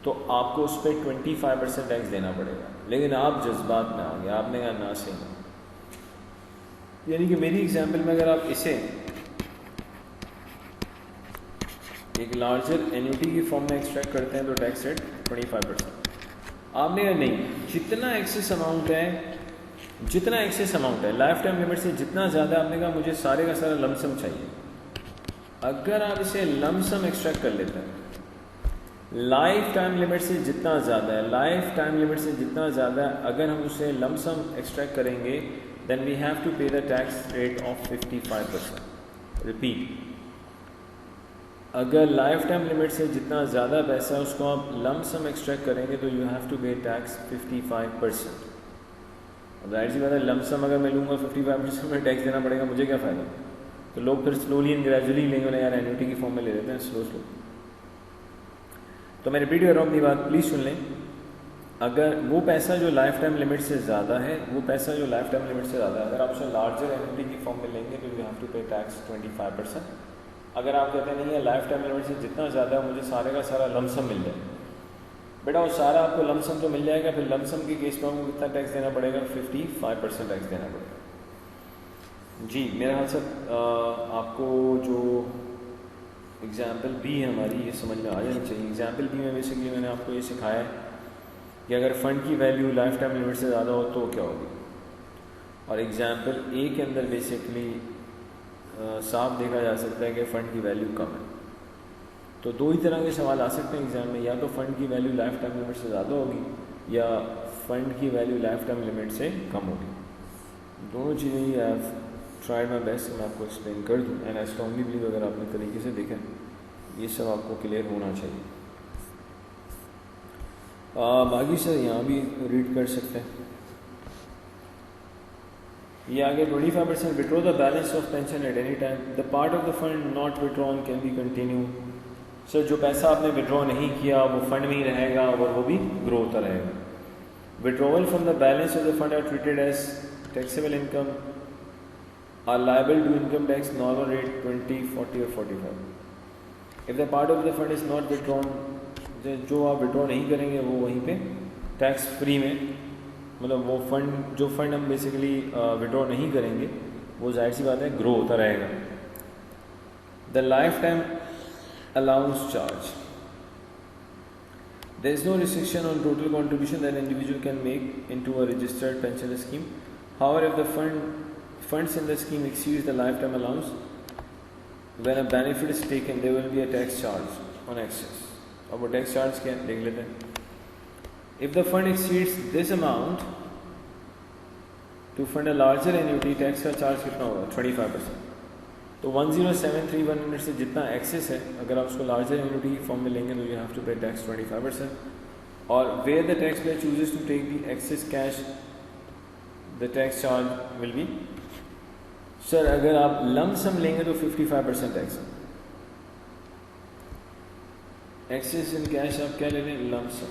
तो आपको उस पर 25% टैक्स देना पड़ेगा। लेकिन आप जज्बात में आ गए, आपने कहा ना सही, यानी कि मेरी एग्जाम्पल में अगर आप इसे एक लार्जर एन्यूटी की फॉर्म में एक्सट्रैक्ट करते हैं तो टैक्स रेट 25%। आपने कहा नहीं, जितना एक्सेस अमाउंट है लाइफ टाइम लिमिट से जितना ज़्यादा, आपने कहा मुझे सारे का सारा लमसम चाहिए। अगर आप इसे लमसम एक्सट्रैक्ट कर लेते हैं, लाइफ टाइम लिमिट से जितना ज़्यादा है, लाइफ टाइम लिमिट से जितना ज़्यादा है, अगर हम उसे लमसम एक्सट्रैक्ट करेंगे देन वी हैव टू पे the tax rate of 55%। Repeat, अगर लाइफ टाइम लिमिट से जितना ज़्यादा पैसा है उसको आप लमसम एक्सट्रैक्ट करेंगे तो you have to pay tax 55%। अब जाहिर सी बात है, लमसम अगर मैं लूँगा 55% में टैक्स देना पड़ेगा, मुझे क्या फ़ायदा? तो लोग फिर स्लोली एंड ग्रेजुअली लेंगे, ना यार एन्यूटी की फॉर्म में ले लेते हैं स्लो। तो मैं रिपीट कर रहा हूँ अपनी बात, प्लीज़ सुन लें। अगर वो पैसा जो लाइफ टाइम लिमिट से ज़्यादा है, अगर आप उसे लार्जर एन्यूटी की फॉर्म में लेंगे तो you have to pay tax 25%। अगर आप कहते हैं नहीं है लाइफ टाइम लिमिट से जितना ज़्यादा है मुझे सारे का सारा लमसम मिल जाए, बेटा वो सारा आपको लमसम तो मिल जाएगा, फिर लमसम के केस में आपको कितना टैक्स देना पड़ेगा? 55% टैक्स देना पड़ेगा। जी मेरे ख्याल से आपको जो एग्जाम्पल बी है हमारी ये समझ में आ जानी चाहिए। एग्जाम्पल बी में बेसिकली मैंने आपको ये सिखाया है कि अगर फ़ंड की वैल्यू लाइफ टाइम लिमिट से ज़्यादा हो तो क्या होगी, और एग्जाम्पल ए के अंदर बेसिकली साफ देखा जा सकता है कि फ़ंड की वैल्यू कम है। तो दो ही तरह के सवाल आ सकते हैं एग्ज़ाम में, या तो फ़ंड की वैल्यू लाइफ टाइम लिमिट से ज़्यादा होगी या फ़ंड की वैल्यू लाइफ टाइम लिमिट से कम होगी। दोनों चीज़ें ही I have tried my best मैं आपको एक्सप्लेन कर दूँ, एंड आई स्ट्रॉन्गली बिलीव अगर आपने तरीके से देखा ये सब आपको क्लियर होना चाहिए। बाकी सर यहाँ भी रीड कर सकते हैं। ये आगे 25% withdraw the balance of pension at any time, the part of the fund not withdrawn can be continue. Sir जो पैसा आपने विड्रॉ नहीं किया वो फंड में ही रहेगा और वो भी ग्रो होता रहेगा। Withdrawal from the balance of the fund are treated as taxable income, are liable to income tax normal rate 20, 40 और 45। If the part of the fund is not withdrawn, जो आप विड्रॉ नहीं करेंगे वो वहीं पे टैक्स फ्री में, मतलब वो फंड जो फंड हम बेसिकली विड्रॉ नहीं करेंगे वो जाहिर सी बात है ग्रो होता रहेगा। The life time allowance charge, there is no restriction on total contribution that an individual can make into a registered pension scheme. However, if the funds in the scheme exceeds the lifetime allowance, when a benefit is taken there will be a tax charge on excess. अब वो tax charge क्या है देख लेते हैं। If the fund exceeds this amount to fund a larger annuity, tax का charge कितना होगा? 25%। तो 10731 यूनिट से जितना एक्सेस है अगर आप उसको लार्जर यूनिटी फॉर्म में लेंगे तो you have to pay tax 25%। और where the taxpayer chooses to take the excess cash the tax charge will be, sir अगर आप लम सम लेंगे तो 55% टैक्स, एक्सेस इन कैश आप क्या ले रहे हैं? लम सम।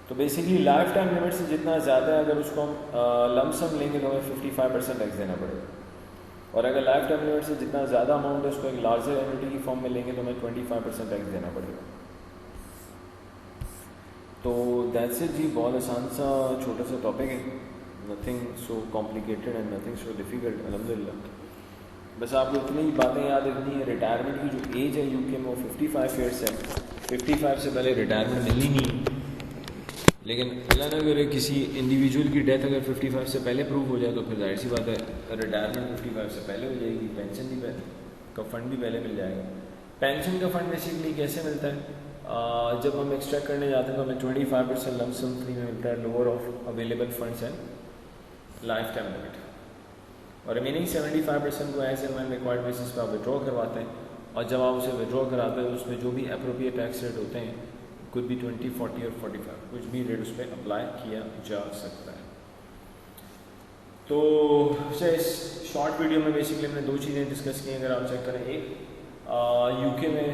तो बेसिकली लाइफ टाइम लिमिट से जितना ज़्यादा है अगर उसको हम लम सम लेंगे तो हमें 55% टैक्स देना पड़ेगा, और अगर लाइफ टाइम लिमिट से जितना ज़्यादा अमाउंट है उसको एक लार्जर एन्युटी की फॉर्म में लेंगे तो हमें 25% टैक्स देना पड़ेगा। तो दैट्स इट जी, बहुत आसान सा छोटा सा टॉपिक है, nothing so complicated and nothing so difficult अल्हम्दुलिल्लाह। बस आपको इतनी बातें याद रखनी है। रिटायरमेंट की जो एज है यूके में वो 55 ईयर्स है, 55 से पहले रिटायरमेंट मिलनी नहीं, लेकिन अल्लाह ना करे किसी इंडिविजुअल की डेथ अगर 55 से पहले प्रूव हो जाए तो फिर जाहिर सी बात है रिटायरमेंट 55 से पहले हो जाएगी, पेंशन भी का फंड भी पहले मिल जाएगा। पेंशन का फंड बेसिकली कैसे मिलता है? जब हम एक्सट्रैक्ट करने जाते हैं तो हमें 25% लम सम फ्री में मिलता है, lower of available funds and life time limit, और रिमेनिंग 75% को as and when required basis पर आप विड्रॉ करवाते हैं, और जब आप उसे विड्रॉ कराते हैं तो उसमें जो भी अप्रोप्रिएट टैक्स रेट होते हैं कुछ भी 20, 40 और 45 कुछ भी रेट उस पर अप्लाई किया जा सकता है। तो इस शॉर्ट वीडियो में बेसिकली हमने दो चीज़ें डिस्कस की। अगर आप चेक करें, एक यूके में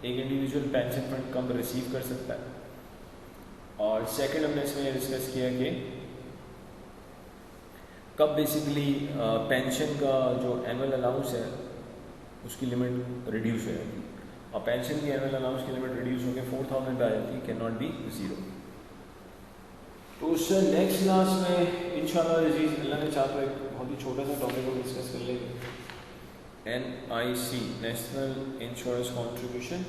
एक इंडिविजुअल पेंशन फंड कब रिसीव कर सकता है, और सेकंड हमने इसमें डिस्कस किया कि कब बेसिकली पेंशन का जो एनुअल अलाउंस है उसकी लिमिट रिड्यूस हो जाती है, और पेंशन की एनुअल अलाउंस की लिमिट रिड्यूस होकर 4000 पे आ जाती है, कैन नॉट बी 0। तो उससे नेक्स्ट क्लास में इंशाल्लाह अजीज अल्लाह ने चाहा तो एक बहुत ही छोटा सा टॉपिक को डिस्कस कर लेंगे, NIC नेशनल इंश्योरेंस कॉन्ट्रीब्यूशन।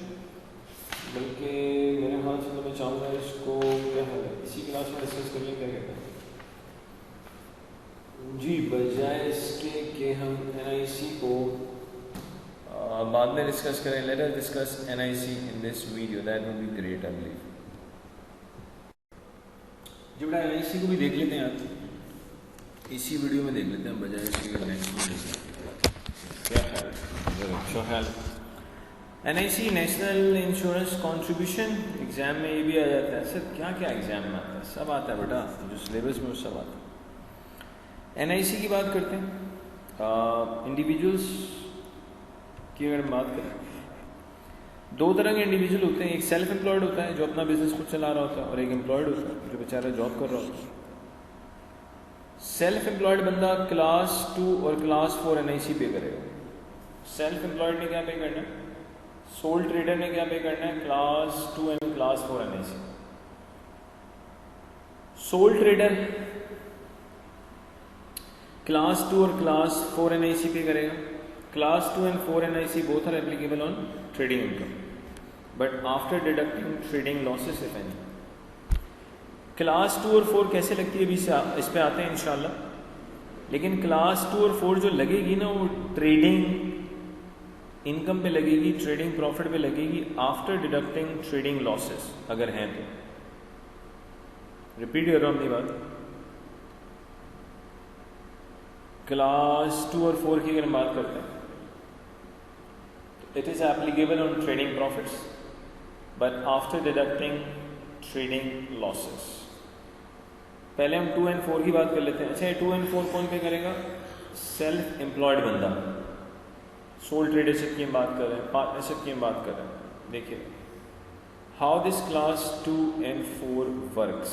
बल्कि मेरे ख्याल से तो मैं चाहूँगा इसको क्या है इसी क्लास में डिस्कस कर लें, क्या कहते हैं जी, बजाय इसके कि हम NIC को बाद में डिस्कस करें। Let us discuss NIC in this video, that would be great I believe. जो बड़ा NIC को भी देख लेते हैं आप, इसी वीडियो में देख लेते हैं बजाय इसके नेक्स्ट क्या ख्याल है। NIC national insurance contribution exam में ये भी आ जाता है। सर क्या क्या एग्जाम में आता है? सब आता है बेटा, जो सिलेबस में सब आता है। NIC की बात करते हैं। इंडिविजुअल्स की अगर हम बात करें, दो तरह के इंडिविजुअल होते हैं, एक सेल्फ एम्प्लॉयड होता है जो अपना बिजनेस खुद चला रहा होता है, और एक एम्प्लॉयड होता है जो बेचारा जॉब कर रहा होता है। सेल्फ एम्प्लॉयड बंदा क्लास 2 और क्लास 4 NIC पे करेगा। सेल्फ एम्प्लॉयड ने क्या पे करना है? सोल ट्रेडर ने क्या पे करना है, class 2 and class 4 NIC. Sole trader class 2 और क्लास 4 एनआईसी पे करेगा। Class 2 and 4 NIC both are applicable on trading income but after deducting trading losses if any. Class 2 और 4 कैसे लगती है अभी इस पे आते हैं इंशाल्लाह। लेकिन क्लास 2 और 4 जो लगेगी ना वो ट्रेडिंग इनकम पे लगेगी, ट्रेडिंग प्रॉफिट पे लगेगी आफ्टर डिडक्टिंग ट्रेडिंग लॉसेस अगर हैं तो। रिपीट कर रहा हूँ अपनी बात। क्लास 2 और 4 की अगर हम बात करते हैं तो it is applicable on trading profits but after deducting trading losses. पहले हम 2 एंड 4 की बात कर लेते हैं। अच्छा 2 एंड 4 कौन पे करेगा, सेल्फ एम्प्लॉयड बंदा। सोल ट्रेडरशिप की हम बात कर रहे हैं, पार्टनरशिप की हम बात कर रहे हैं। देखिए how this class 2 and 4 works.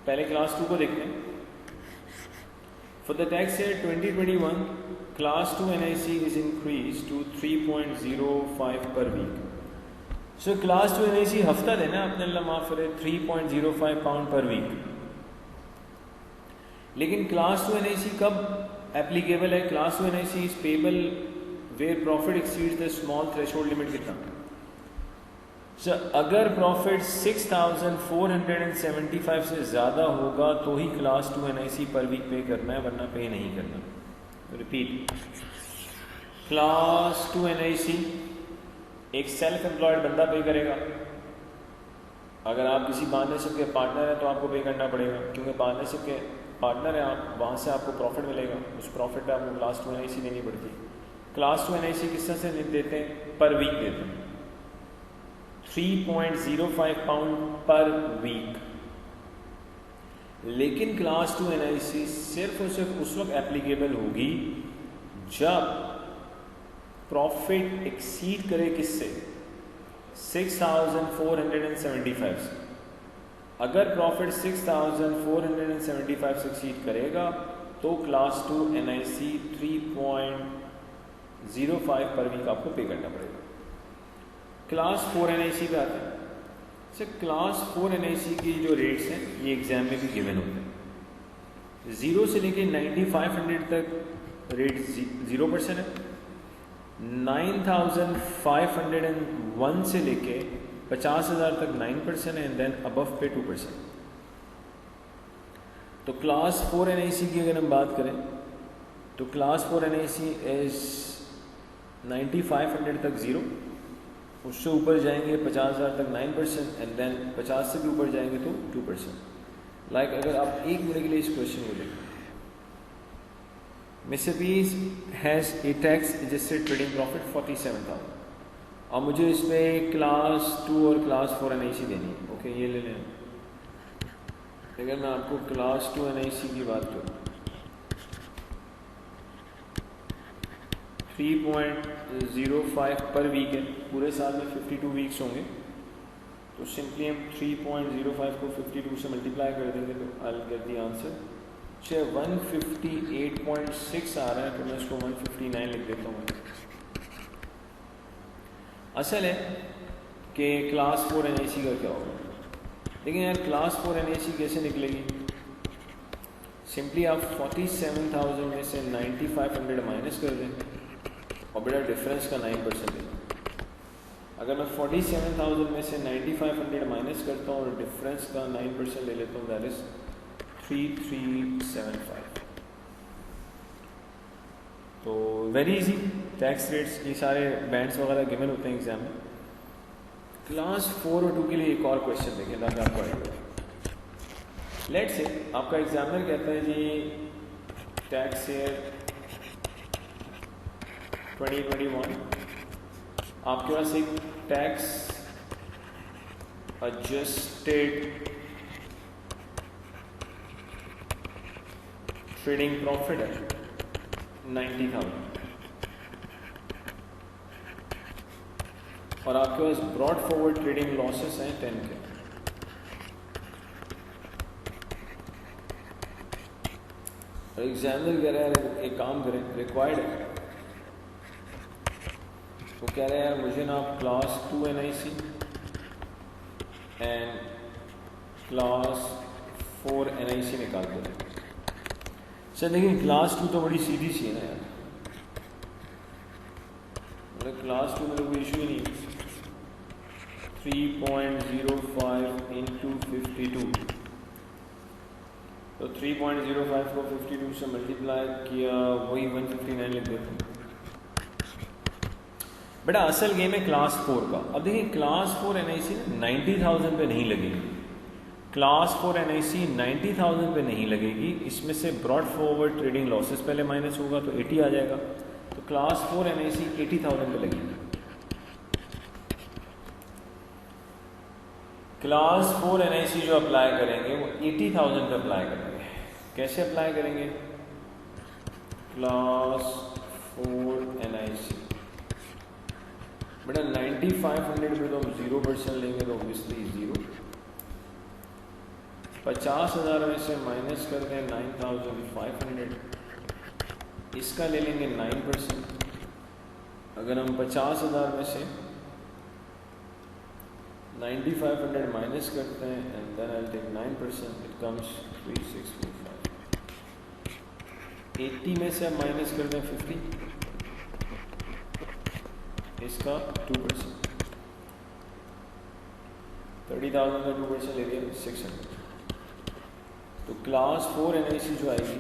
पहले क्लास 2 को देखते हैं। For the tax year 2021 class 2 NIC is increase to 3.05 per week. So class 2 NIC हफ्ता देना अपने अल्लाह माफ करे 3.05 पाउंड पर वीक। लेकिन क्लास 2 एनआईसी कब एप्लीकेबल है, class 2 NIC is payable where profit exceeds the small threshold limit. कितना सो अगर प्रॉफिट 6475 से ज़्यादा होगा तो ही class 2 NIC per week pay करना है, वरना पे नहीं करना। रिपीट, क्लास 2 एनआईसी एक सेल्फ एम्प्लॉयड बंदा पे करेगा। अगर आप किसी पार्टनरशिप के पार्टनर हैं तो आपको पे करना पड़ेगा, क्योंकि पार्टनरशिप के पार्टनर हैं आप, वहाँ से आपको प्रॉफिट मिलेगा, उस प्रॉफिट पे आपको क्लास 2 एनआईसी देनी पड़ती है। क्लास 2 एनआईसी किस तरह से देते हैं, पर वीक देते हैं, 3.05 पाउंड पर वीक। लेकिन क्लास 2 एनआईसी सिर्फ और सिर्फ उस वक्त एप्लीकेबल होगी जब प्रॉफिट एक्सीड करे किससे, 6475 से। अगर प्रॉफिट 6475 से एक्सीड करेगा तो क्लास 2 एनआईसी 3.05 पर वीक आपको पे करना पड़ेगा। क्लास 4 एनआईसी पे आते हैं। सर क्लास 4 एनआईसी की जो रेट्स हैं ये एग्जाम में भी गिवन होते हैं। 0 से लेके 9500 तक रेट 0% है। 9501 से लेके 50,000 तक 9% है, एंड देन अबव पे 2%। तो क्लास 4 एनआईसी की अगर हम बात करें तो क्लास 4 एनआईसी इज 9500 तक 0, उससे ऊपर जाएंगे 50,000 तक 9%, एंड देन 50 से भी ऊपर जाएंगे तो 2%। लाइक अगर आप एक मिनट के लिए इस क्वेश्चन को देखें, mister Peace has a tax registered trading profit 47,000 और मुझे इसमें क्लास 2 और क्लास 4 एनआईसी देनी है। ओके ये ले लें। अगर मैं आपको क्लास 2 एनआईसी की बात करूँ 3.05 पर वीक है, पूरे साल में 52 वीक्स होंगे, तो सिंपली हम 3.05 को 52 से मल्टीप्लाई कर देंगे तो I will get the answer. 158.6 आ रहा है तो मैं इसको 159 लिख देता हूँ। असल है कि क्लास 4 एनआईसी का क्या होगा, लेकिन यार क्लास 4 एनआईसी कैसे निकलेगी। सिंपली आप 47,000 में से 9500 माइनस कर दें और बेटा डिफरेंस का 9% देना। अगर मैं 47,000 में से 9500 माइनस करता हूँ और डिफरेंस का 9% ले लेता हूँ, दैट इज 3375। तो वेरी इजी, टैक्स रेट्स ये सारे बैंड्स वगैरह गिवन होते हैं एग्जाम में। क्लास 4 और 2 के लिए एक और क्वेश्चन देखें ताकि आपको आइडिया। लेट्स से आपका एग्जामिनर कहता है जी टैक्स ईयर 2021 आपके पास एक टैक्स एडजस्टेड ट्रेडिंग प्रॉफिट है 90,000 और आपके पास ब्रॉड फॉरवर्ड ट्रेडिंग लॉसेस हैं 10K। एग्जामिनर कह रहा है एक काम करें, रिक्वायर्ड है वो कह रहे हैं यार मुझे ना आप class 2 NIC and class 4 NIC निकाल दो। सर देखिए क्लास 2 तो बड़ी सीधी सी है ना यार, मतलब क्लास 2 में तो कोई इशू ही नहीं। 3.05 इंटू 52, तो 3.05 को 52 से मल्टीप्लाई किया, वही 159 लिख देते। बेटा असल गेम है क्लास 4 का। अब देखिए क्लास 4 NIC 90,000 पे नहीं लगेगी, क्लास 4 NIC 90,000 पे नहीं लगेगी। इसमें से ब्रॉड फॉरवर्ड ट्रेडिंग लॉसेस पहले माइनस होगा तो 80 आ जाएगा, तो क्लास 4 NIC 80,000 पे लगेगी। क्लास 4 NIC जो अप्लाई करेंगे वो 80,000 पे अप्लाई करेंगे। कैसे अप्लाई करेंगे? क्लास 4 NIC बेटा 9500 में तो हम 0% लेंगे तो ऑब्वियसली 0। 50,000 में से माइनस कर दें 9,500, इसका ले लेंगे 9%। अगर हम 50,000 में से 9,500 माइनस करते हैं and then I take 9%, it comes 3645। 80 में से हम माइनस कर दें 50, इसका 2%। 30,000 का 2% ले लिया 600। तो क्लास 4 NIC जो आएगी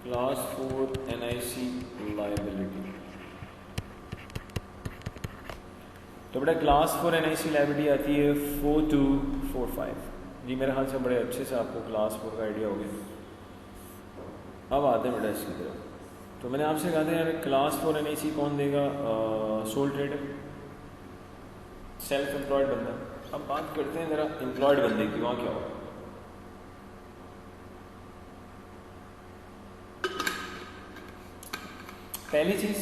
क्लास 4 NIC लायबिलिटी, तो बेटा क्लास 4 NIC लायबिलिटी आती है 4245। जी मेरे ख्याल से बड़े अच्छे से आपको क्लास 4 का आइडिया हो गया। अब आते हैं बेटा इसकी तरफ। तो मैंने आपसे कहा था यार क्लास 4 NIC कौन देगा? सोल ट्रेडर, सेल्फ एम्प्लॉयड बंदा। अब बात करते हैं जरा एम्प्लॉयड बंदे की, वहाँ क्या होगा? पहली चीज,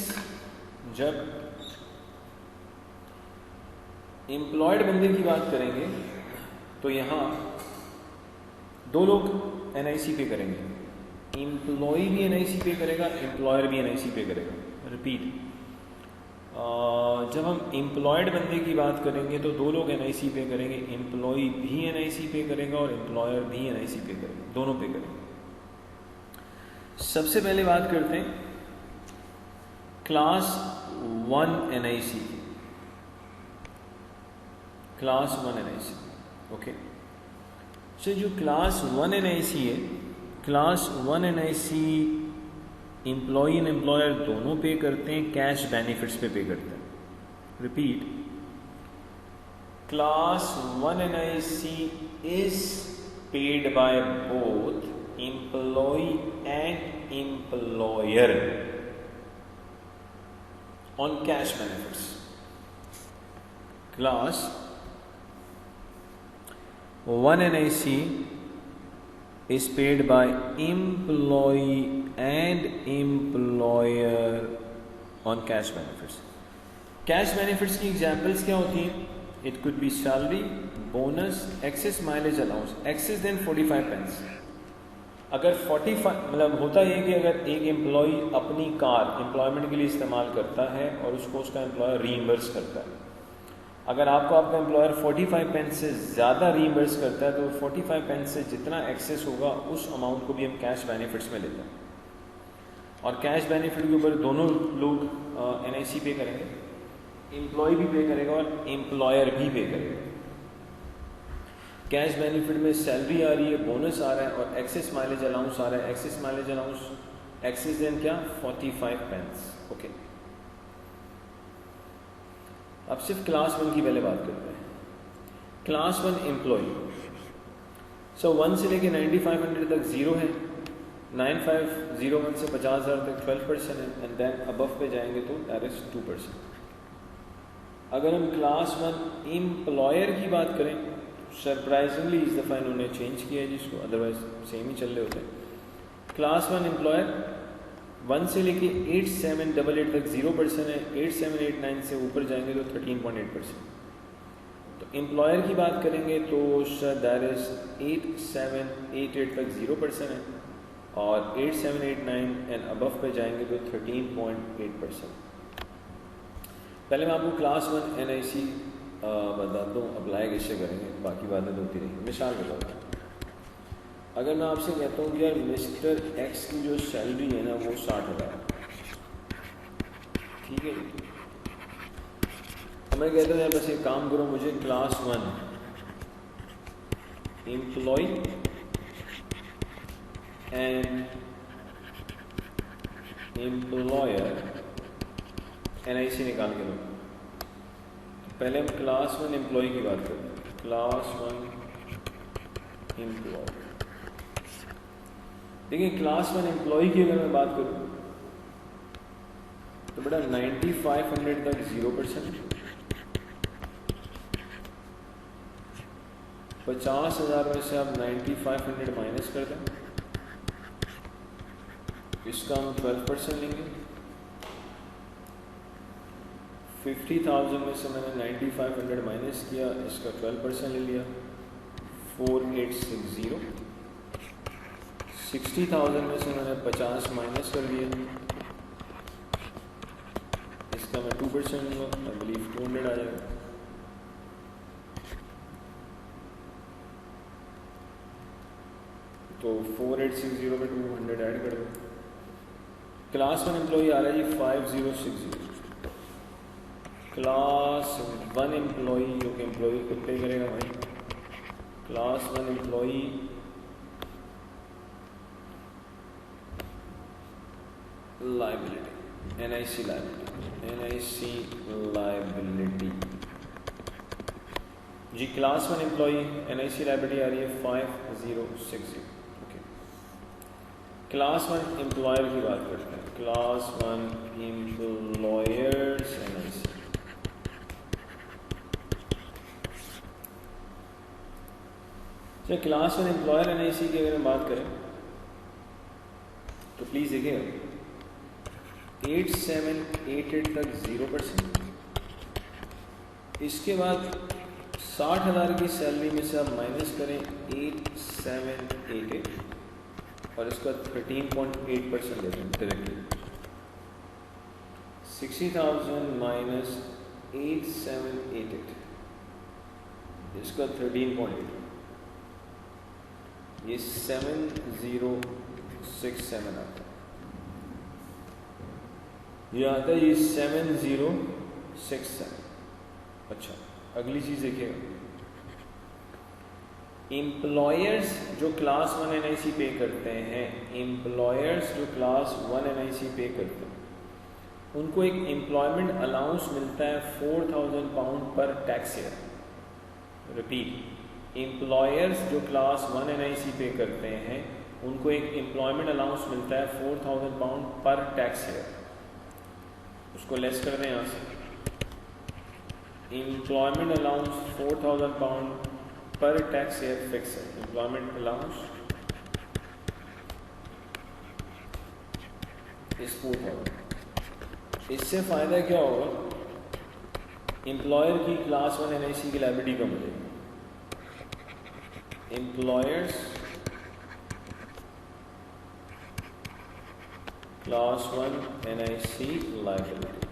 जब एम्प्लॉयड बंदे की बात करेंगे तो यहाँ दो लोग NIC पे करेंगे, एम्प्लॉय भी NIC पे करेगा, एम्प्लॉयर भी NIC पे करेगा। रिपीट, जब हम एम्प्लॉयड बंदे की बात करेंगे तो दो लोग NIC पे करेंगे, एम्प्लॉय भी NIC पे करेगा और एम्प्लॉयर भी NIC पे करेगा, दोनों पे करेंगे। सबसे पहले बात करते हैं class 1 NIC, class 1 NIC। Okay, so जो क्लास 1 NIC है, class 1 NIC employ and employer दोनों पे करते हैं, कैश बेनिफिट्स पे करते हैं। Repeat, class 1 NIC is paid by both employ and employer on cash benefits. Class 1 NIC is paid by employee and employer on cash benefits. Cash benefits की एग्जाम्पल्स क्या होती हैं? It could be salary, bonus, excess mileage allowance, excess then 45 pence। अगर 45 मतलब होता है कि अगर एक एम्प्लॉय अपनी कार एम्प्लॉयमेंट के लिए इस्तेमाल करता है और उसको उसका एम्प्लॉयर रीइंबर्स करता है, अगर आपको आपका एम्प्लॉयर 45 पेंस से ज़्यादा रीइंबर्स करता है तो 45 पेंस से जितना एक्सेस होगा उस अमाउंट को भी हम कैश बेनिफिट्स में लेते हैं। और कैश बेनिफिट के ऊपर दोनों लोग NIC पे करेंगे, एम्प्लॉय भी पे करेगा और एम्प्लॉयर भी पे करेगा। कैश बेनिफिट में सैलरी आ रही है, बोनस आ रहा है और एक्सेस माइलेज अलाउंस आ रहा है। Excess mileage allowance, excess then क्या? 45 पेंस। ओके, अब सिर्फ क्लास 1 की पहले बात करते हैं। क्लास 1 एम्प्लॉय, सो 1 से लेके 9500 तक 0 है, 9501 से 50,000 तक 12% है, एंड देन अबव पे जाएंगे तो दैट इज 2%। अगर हम क्लास 1 एम्प्लॉयर की बात करें, सरप्राइजिंगली इस दफ़ा इन्होंने चेंज किया है जिसको, अदरवाइज सेम ही चल रहे होते हैं। क्लास 1 एम्प्लॉयर 1 से लेके 8788 तक 0% है, 8789 से ऊपर जाएंगे तो 13.8%। तो एम्प्लॉयर की बात करेंगे तो दैट इज 8788 तक 0% है, और 8789 एंड अबव पे जाएंगे तो 13.8%। पहले मैं आपको क्लास 1 NIC बताता हूँ, अप्लाई कैसे करेंगे, बाकी बातें होती रहेंगी। मिसाल के तौर पर अगर मैं आपसे कहता हूँ कि यार मिस्टर एक्स की जो सैलरी है ना वो 60,000, ठीक है। मैं कहता हूँ यार बस एक काम करो, मुझे class 1 employee and employer NIC निकाल के दो। पहले हम क्लास 1 एम्प्लॉय की बात करते हैं। क्लास 1 एम्प्लॉय, देखिए क्लास 1 एम्प्लॉय की अगर मैं बात करूँ तो बेटा 9500 तक 0%, 50,000 में से आप 9500 माइनस कर दें, इसका हम 12% लेंगे। 50,000 में से मैंने 9500 माइनस किया, इसका 12% ले लिया, 4860। 60,000 में से मैंने 50 माइनस कर दिया, इसका मैं 2% लूँगा, आई बिलीव 200 आ जाएगा। तो 4860 में 200 ऐड कर दो। क्लास 1 एम्प्लॉई आ रहा है जी 5060। क्लास 1 एम्प्लॉई जो कि एम्प्लॉई खुद पे करेगा भाई, class 1 employee liability, NIC liability, NIC liability जी। क्लास 1 एम्प्लॉई NIC लाइबिलिटी आ रही है 5060। क्लास 1 एम्प्लॉयर की बात करते हैं। क्लास 1 एम्प्लॉयर्स NIC, चलिए क्लास 1 एम्प्लॉयर NIC की अगर हम बात करें तो प्लीज देखिए 8788 तक 0%, इसके बाद 60,000 की सैलरी में से आप माइनस करें 8788 और इसका 13.8% देते हैं डायरेक्टली। 60,000 माइनस 8788, इसका 13.8, ये 7067 आता है, ये आता है ये 7067। अच्छा अगली चीज देखिएगा, एम्प्लॉयर्स जो क्लास 1 NIC पे करते हैं, एम्प्लॉयर्स जो क्लास 1 NIC पे करते हैं, उनको एक एम्प्लॉयमेंट अलाउंस मिलता है 4000 पाउंड पर टैक्स ईयर। रिपीट, एम्प्लॉयर्स जो क्लास 1 NIC पे करते हैं उनको एक एम्प्लॉयमेंट अलाउंस मिलता है 4000 पाउंड पर टैक्स ईयर। उसको लेस कर दें यहाँ से, एम्प्लॉयमेंट अलाउंस 4000 पाउंड पर टैक्स ईयर फिक्स है। एम्प्लॉयमेंट अलाउंस इस 4000, इससे फायदा क्या होगा, एम्प्लॉयर की क्लास 1 NIC की लायबिलिटी कम हो जाएगी। Employers class 1 NIC liability,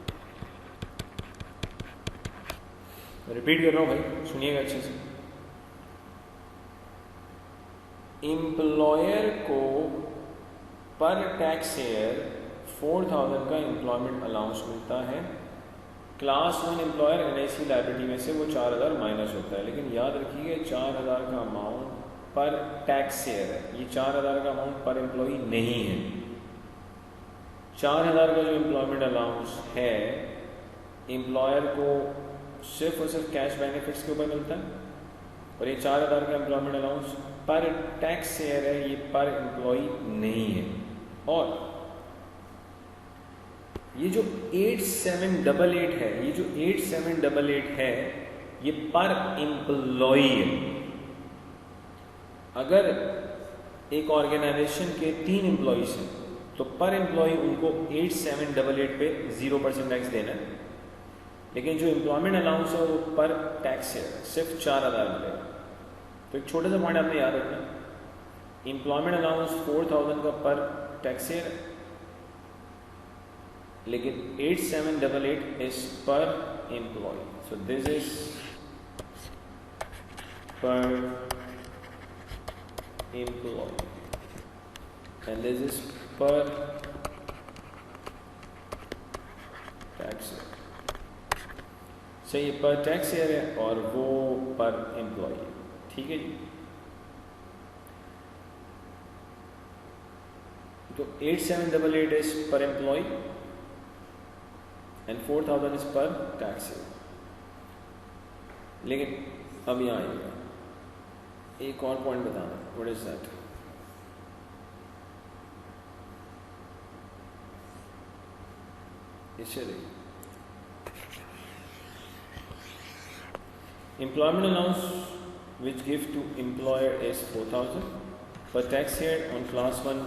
repeat कर रहा हूं भाई, सुनिएगा अच्छे से। एम्प्लॉयर को पर टैक्स ईयर 4000 का एम्प्लॉयमेंट अलाउंस मिलता है। क्लास 1 एम्प्लॉयर NIC लायबिलिटी में से वो 4000 माइनस होता है, लेकिन याद रखिए 4000 का अमाउंट पर टैक्स ईयर है, ये 4000 का अमाउंट पर एम्प्लॉई नहीं है। 4000 का जो एम्प्लॉयमेंट अलाउंस है एम्प्लॉयर को सिर्फ और सिर्फ कैश बेनिफिट्स के ऊपर मिलता है, और ये 4000 का एम्प्लॉयमेंट अलाउंस पर टैक्स ईयर है, ये पर एम्प्लॉई नहीं है। और ये जो 8788 है, ये जो 8788 है ये पर एम्प्लॉई है। अगर एक ऑर्गेनाइजेशन के 3 एम्प्लॉइज हैं तो पर एम्प्लॉई उनको 8788 पे 0% टैक्स देना है। लेकिन जो एम्प्लॉयमेंट अलाउंस है वो पर टैक्स ईयर सिर्फ 4,000 मिलेगा। तो एक छोटा सा पॉइंट आपने याद रखना, एम्प्लॉयमेंट अलाउंस 4,000 का पर टैक्स ईयर, लेकिन 8788 इज पर एम्प्लॉय। सो दिस इज पर एम्प्लॉय एंड दिस इज पर टैक्स ईयर। सही, पर टैक्स ईयर है और वो पर एम्प्लॉय है। ठीक है जी। तो 8788 इज पर एम्प्लॉय एंड 4000 इज पर टैक्स ईयर। लेकिन अब यहाँ आइएगा, एक और पॉइंट बताना, व्हाट इज दैट? इसे देखिए, employment allowance which give to employer is 4,000 per tax year on class 1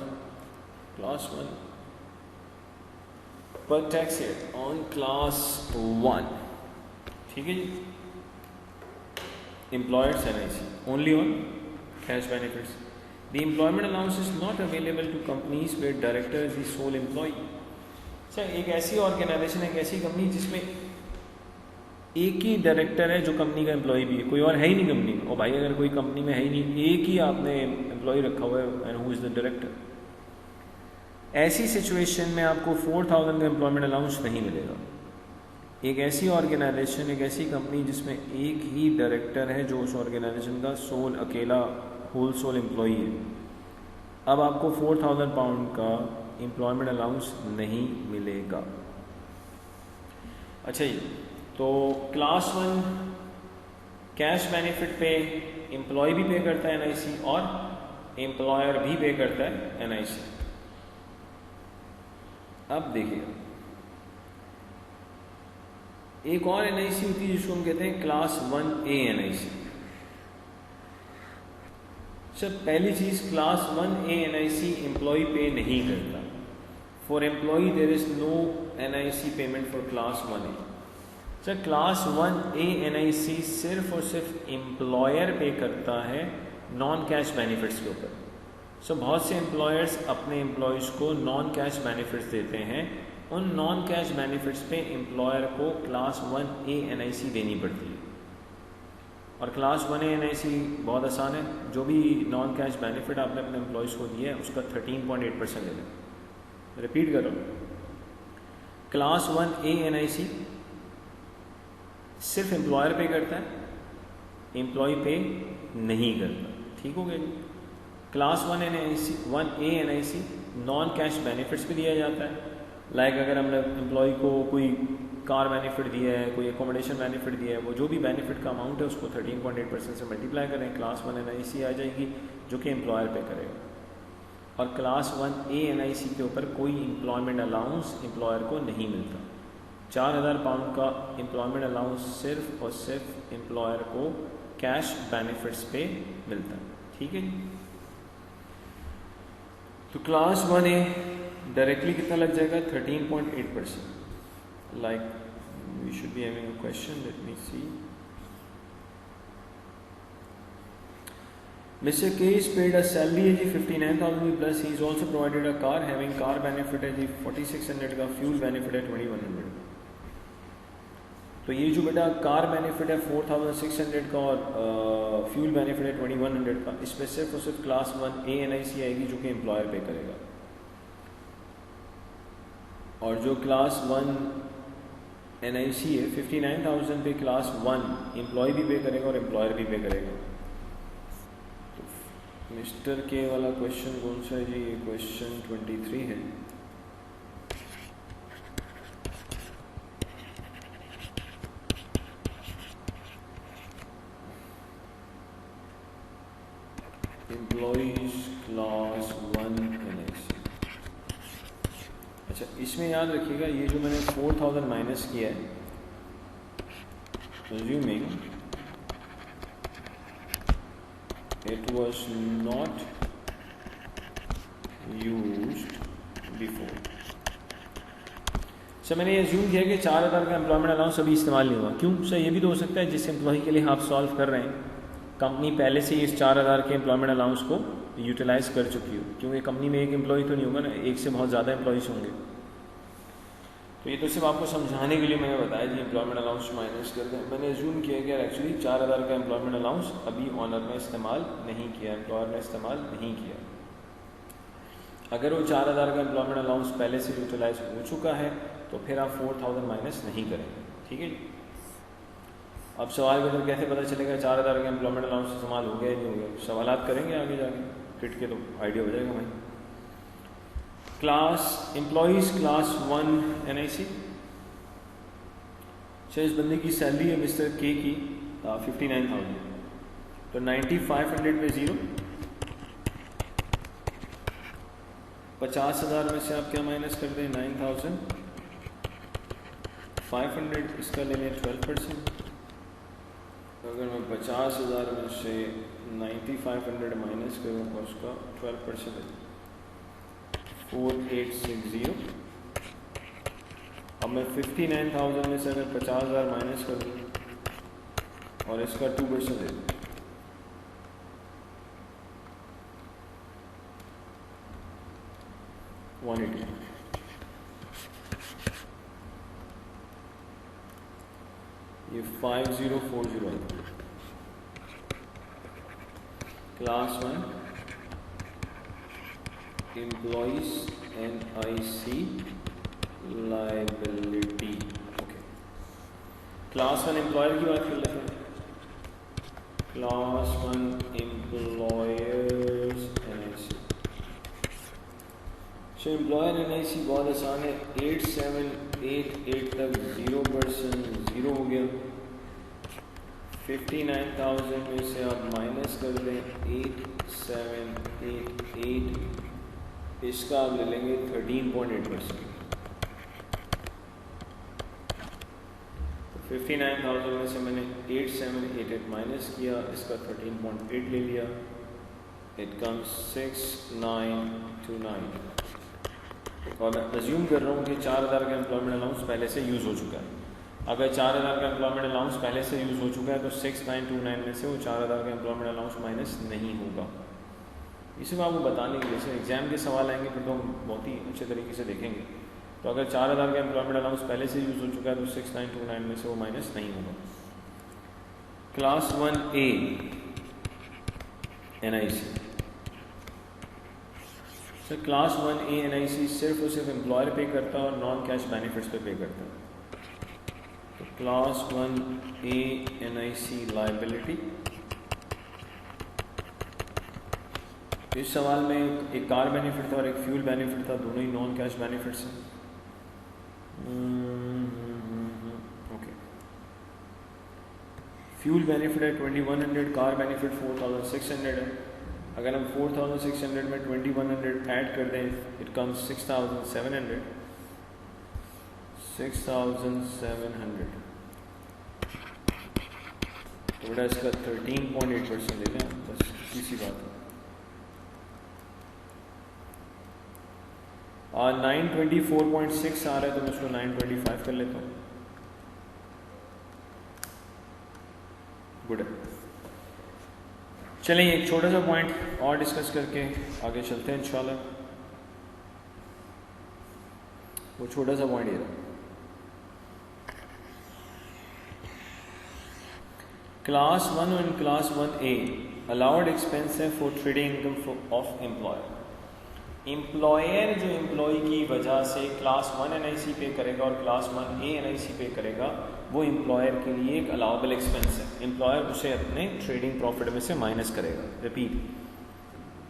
per tax year on class 1। ठीक है जी। employers NIC only on cash benefits। the employment allowance is not available to companies where director is the sole employee। अच्छा, एक ऐसी ऑर्गेनाइजेशन है, एक ऐसी कंपनी जिसमें एक ही डायरेक्टर है जो कंपनी का एम्प्लॉय भी है, कोई और है ही नहीं कंपनी में। और भाई अगर कोई कंपनी में है ही नहीं, एक ही आपने एम्प्लॉय रखा हुआ है and who is the director, ऐसी सिचुएशन में आपको 4,000 का एम्प्लॉयमेंट अलाउंस नहीं मिलेगा। एक ऐसी ऑर्गेनाइजेशन, एक ऐसी कंपनी जिसमें एक ही डायरेक्टर है जो उस ऑर्गेनाइजेशन का सोल, अकेला होल सोल एम्प्लॉई है, अब आपको 4,000 पाउंड का एम्प्लॉयमेंट अलाउंस नहीं मिलेगा। अच्छा जी, तो क्लास 1 कैश बेनिफिट पे एम्प्लॉय भी पे करता है NIC और एम्प्लॉयर भी पे करता है NIC। अब देखिएगा, एक और NIC होती है जिसको हम कहते हैं क्लास 1A NIC। सर पहली चीज, class 1A NIC employ pay नहीं करता। For employee there is no NIC payment for class 1A। Sir class 1A NIC सिर्फ और सिर्फ एम्प्लॉयर पे करता है नॉन कैश बेनिफिट्स के ऊपर। सो बहुत से एम्प्लॉयर्स अपने एम्प्लॉयज़ को नॉन कैश बेनिफिट्स देते हैं, उन नॉन कैश बेनिफिट्स पे एम्प्लॉयर को क्लास 1A NIC देनी पड़ती है। और क्लास 1A NIC बहुत आसान है, जो भी नॉन कैश बेनिफिट आपने अपने एम्प्लॉयज़ को दिया है उसका 13.8% ले लें। रिपीट कर रहा हूँ, क्लास 1A NIC सिर्फ एम्प्लॉयर पे करता है, एम्प्लॉय पे नहीं करता। ठीक हो गया जी। Class 1A NIC non cash benefits भी दिया जाता है। लाइक अगर हमने एम्प्लॉय को कोई कार बेनिफिट दिया है, कोई एकोमोडेशन बेनिफिट दिया है, वो जो भी बेनिफिट का अमाउंट है उसको 13.8% से मल्टीप्लाई करें, क्लास 1 NIC आ जाएगी जो कि एम्प्लॉयर पे करेगा। और क्लास 1A NIC के ऊपर कोई एम्प्लॉयमेंट अलाउंस एम्प्लॉयर को नहीं मिलता। 4,000 पाउंड का एम्प्लॉयमेंट अलाउंस सिर्फ और सिर्फ एम्प्लॉयर को कैश बेनिफिट्स पे मिलता है। ठीक है जी। तो क्लास 1A डायरेक्टली कितना लग जाएगा? 13.8%। Like we should be having a question, let me see. Mr. K is paid a salary है जी 59,000 plus he is also provided a car having car benefit है जी 4,600 का, फ्यूल बेनिफिट है 2,100। तो ये जो बेटा कार बेनिफिट है 4,600 का और फ्यूल बेनिफिट है 2,100 का, इस पर सिर्फ और सिर्फ क्लास 1A NIC आएगी जो कि एम्प्लॉयर पे करेगा। और जो क्लास 1 NIC है 59,000 पे क्लास 1 एम्प्लॉय भी पे करेगा और एम्प्लॉयर भी पे करेगा। तो मिस्टर के वाला क्वेश्चन कौन सा है जी? ये क्वेश्चन 23 है। Employees class 1 NIC। अच्छा, इसमें याद रखिएगा ये जो मैंने 4,000 माइनस किया है, assuming it was not used before। Sir मैंने एज्यूम किया कि 4,000 का एम्प्लॉयमेंट अलाउंस अभी इस्तेमाल नहीं हुआ। क्यों सर? ये भी तो हो सकता है जिस एम्प्लॉय के लिए आप सॉल्व कर रहे हैं कंपनी पहले से ही इस 4,000 के एम्प्लॉयमेंट अलाउंस को यूटिलाइज कर चुकी हो, क्योंकि कंपनी में एक एम्प्लॉय तो नहीं होगा ना, एक से बहुत ज़्यादा एम्प्लॉयज़ होंगे। तो ये तो सिर्फ आपको समझाने के लिए मैंने बताया कि एम्प्लॉयमेंट अलाउंस माइनस कर दें। मैंने एज्यूम किया कि एक्चुअली 4,000 का एम्प्लॉयमेंट अलाउंस अभी ऑनर ने इस्तेमाल नहीं किया, एम्प्लॉयर ने इस्तेमाल नहीं किया। अगर वो 4,000 का एम्प्लॉयमेंट अलाउंस पहले से यूटिलाइज हो चुका है तो फिर आप 4,000 माइनस नहीं करेंगे, ठीक है। अब सवाल के अंदर कैसे पता चलेगा 4,000 का एम्प्लॉयमेंट अलाउंस इस्तेमाल हो गया या नहीं हो गया? सवालात करेंगे आगे जाके, फिट के तो आइडिया हो जाएगा भाई। Class employees class 1 NIC। अच्छा, इस बंदे की सैलरी है मिस्टर के की 59,000, तो 9,500 पे 0, 50,000 में से आप क्या माइनस कर दें? 9,500, इसका ले लें 12%। अगर मैं 50,000 में से 9,500 माइनस करूँ तो उसका 12% है 4,860। अब मैं 59,000 में से अगर 50,000 माइनस कर दूँ और इसका 2% है 180। ये 5040 है। Class 1 employees NIC liability. Okay, class 1 employer की बात कर लेते हैं। Class 1 employers NIC। Employer NIC बहुत आसान है, 8788 तक 0% 0 हो गया। 59,000 में से आप माइनस कर दें 8788, इसका आप ले लेंगे 13.8%। 59,000 में से मैंने 8788 माइनस किया, इसका 13.8 ले लिया, इट कम्स 6929। और मैं अज्यूम कर रहा हूँ कि 4,000 का एम्प्लॉयमेंट अलाउंस पहले से यूज़ हो चुका है। अगर 4,000 का एम्प्लॉयमेंट अलाउंस पहले से यूज़ हो चुका है तो 6929 में से वो 4,000 का एम्प्लॉयमेंट अलाउंस माइनस नहीं होगा। इसे मैं आपको बताने के लिए सर एग्जाम के सवाल आएंगे फिर तो हम बहुत ही अच्छे तरीके से देखेंगे। तो अगर 4,000 का एम्प्लॉयमेंट अलाउंस पहले से यूज़ हो चुका है तो 6929 में से वो माइनस नहीं होगा। Class 1A NIC। Sir class 1A NIC सिर्फ और सिर्फ एम्प्लॉयर पे करता है और नॉन कैश बेनिफिट्स पे करता है। तो क्लास 1A NIC लाइबिलिटी। इस सवाल में एक कार बेनिफिट था और एक फ्यूल बेनिफिट था, दोनों ही नॉन कैश बेनिफिट्स हैं। ओके, फ्यूल बेनिफिट है 2100, कार बेनिफिट 4600 है। अगर हम 4600 में 2100 ऐड कर दें इट कम्स 6700। 6700 तो बेटा इसका 13.8% ले लें, बस इसी बात है। 924.6 आ रहा है तो मैं उसको 925 कर लेता हूँ। गुड है। चलिए एक छोटा सा पॉइंट और डिस्कस करके आगे चलते हैं इंशाल्लाह। वो छोटा सा पॉइंट ये रहा, class 1 and class 1A allowed expense है for trading income of employer. Employer जो एम्प्लॉय की वजह से क्लास 1 NIC पे करेगा और क्लास 1A NIC पे करेगा वो एम्प्लॉयर के लिए एक अलाउबल एक्सपेंस है। एम्प्लॉयर उसे अपने ट्रेडिंग प्रॉफिट में से माइनस करेगा। रिपीट,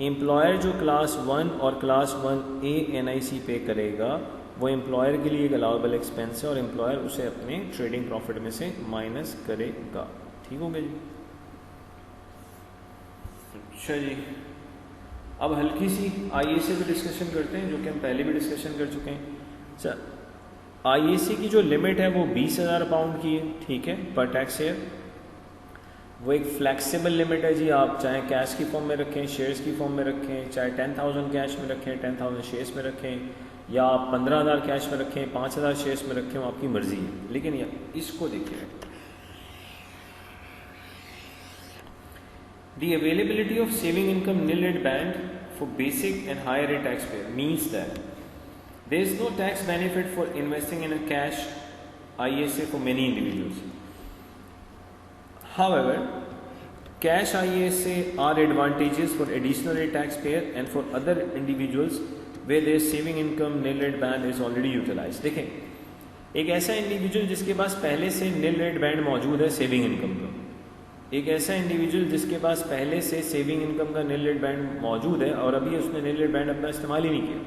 एम्प्लॉयर जो क्लास 1 और क्लास 1A NIC पे करेगा वो एम्प्लॉयर के लिए एक अलाउबल एक्सपेंस है और एम्प्लॉयर उसे अपने ट्रेडिंग प्रॉफिट में से माइनस करेगा। ठीक हो गया जी? अच्छा जी, अब हल्की सी IAC पे डिस्कशन करते हैं जो कि हम पहले भी डिस्कशन कर चुके हैं। अच्छा, IAC की जो लिमिट है वो 20,000 पाउंड की है, ठीक है, पर टैक्स ईयर। वो एक फ्लैक्सिबल लिमिट है जी, आप चाहे कैश की फॉर्म में रखें, शेयर्स की फॉर्म में रखें, चाहे 10,000 कैश में रखें, 10,000 शेयर्स में रखें, या आप 15,000 कैश में रखें, 5,000 शेयर्स में रखें, आपकी मर्जी है। लेकिन इसको देखिए, the availability of saving income nil rate band for basic and higher rate taxpayer means that there is no tax benefit for investing in a cash ISA for many individuals. However, cash ISA are advantageous for additional rate taxpayer and for other individuals where their saving income nil rate band is already utilized. देखें, एक ऐसा इंडिविजुअल जिसके पास पहले से nil rate band मौजूद है सेविंग इनकम का, एक ऐसा इंडिविजुअल जिसके पास पहले से सेविंग इनकम का nil rate band मौजूद है और अभी उसने nil rate band अपना इस्तेमाल ही नहीं किया,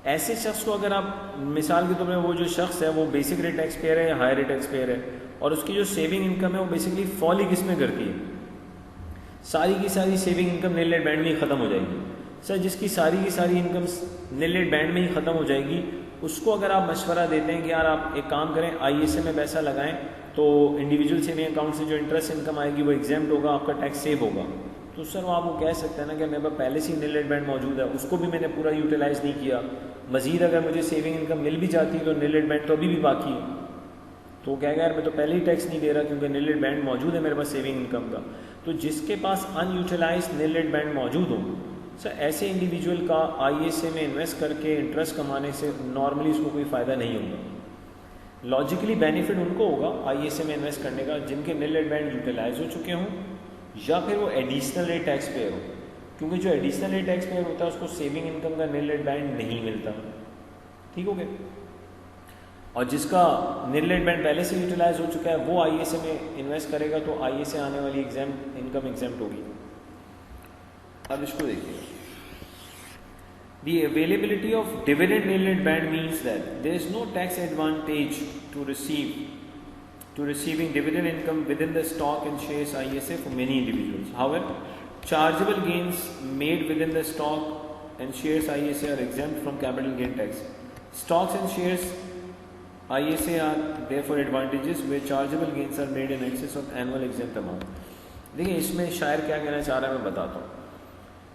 ऐसे शख्स को अगर आप मिसाल के तौर पर वो जो शख्स है वो बेसिक रेट टैक्स पेयर है या हायर रेट टैक्स पेयर है और उसकी जो सेविंग इनकम है वो बेसिकली फॉल ही किस में करती है, सारी की सारी saving income nil rate band में ही ख़त्म हो जाएगी। सर जिसकी सारी की सारी इनकम नील रेट बैंड में ही ख़त्म हो जाएगी, उसको अगर आप मशवरा देते हैं कि यार आप एक काम करें ISA में पैसा लगाएं तो इंडिविजुअल सेविंग अकाउंट से जो इंटरेस्ट इनकम आएगी वो एग्जाम्प्ट होगा, आपका टैक्स सेव होगा, तो सर वो आपको कह सकते हैं ना कि मेरे पास पहले से ही नील रेट बैंड मौजूद है, उसको भी मैंने पूरा यूटिलाइज़ नहीं किया, मज़ीद अगर मुझे सेविंग इनकम मिल भी जाती है तो नील रेट बैंड तो अभी भी बाकी है, तो कहेगा यार मैं तो पहले ही टैक्स नहीं दे रहा क्योंकि नील रेट बैंड मौजूद है मेरे पास सेविंग इनकम का। तो जिसके पास अनयूटिलाइज नील रेट बैंड मौजूद हो, सर ऐसे इंडिविजुअल का ISA में इन्वेस्ट करके इंटरेस्ट कमाने से नॉर्मली उसको कोई फ़ायदा नहीं होगा। लॉजिकली बेनिफिट उनको होगा ISA में इन्वेस्ट करने का जिनके नील रेट बैंड यूटिलाइज हो चुके हों या फिर वो एडिशनल रेट टैक्स पेयर हो, क्योंकि जो एडिशनल रेट टैक्स पेयर होता है उसको सेविंग इनकम का नील रेट बैंड नहीं मिलता, ठीक हो गया। और जिसका नील रेट बैंड पहले से यूटिलाइज हो चुका है वो ISA में इन्वेस्ट करेगा तो ISA आने वाली इनकम एग्जाम्प्ट होगी। अब इसको देखिए, The availability of dividend nil rate band means that there is no tax advantage to receiving dividend income within the stock and shares ISA for many individuals. However, chargeable gains made within the stock and shares ISA are exempt from capital gain tax. Stocks and shares ISA are therefore advantages where chargeable gains are made in excess of annual exempt amount. देखिए इसमें शायर क्या कहना चाह रहा है मैं बताता हूँ।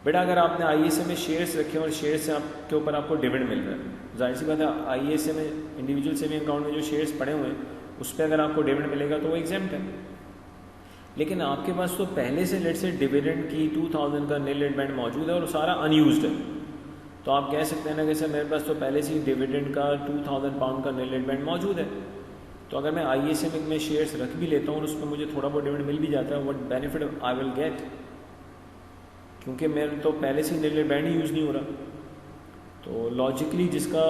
बेटा अगर आपने ISA में शेयर्स रखे और शेयर से आपके ऊपर आपको डिविडेंड मिल रहा है, जाहिर सी बात है ISA में इंडिविजुअल सेविंग अकाउंट में जो शेयर्स पड़े हुए हैं उस पर अगर आपको डिविडेंड मिलेगा तो वो एग्जेम्प्ट है। लेकिन आपके पास तो पहले से लेट से डिविडेंड की 2000 का नील रेट बैंड मौजूद है और सारा अनयूज्ड है, तो आप कह सकते हैं ना कि सर मेरे पास तो पहले से ही डिविडेंड का 2000 पाउंड का नील रेट बैंड मौजूद है, तो अगर मैं ISA में शेयर्स रख भी लेता हूँ और उस पर मुझे थोड़ा बहुत डिविडेंड मिल भी जाता है, what benefit I will get, क्योंकि मेरे तो पहले से ही नील रेट बैंड ही यूज़ नहीं हो रहा। तो लॉजिकली जिसका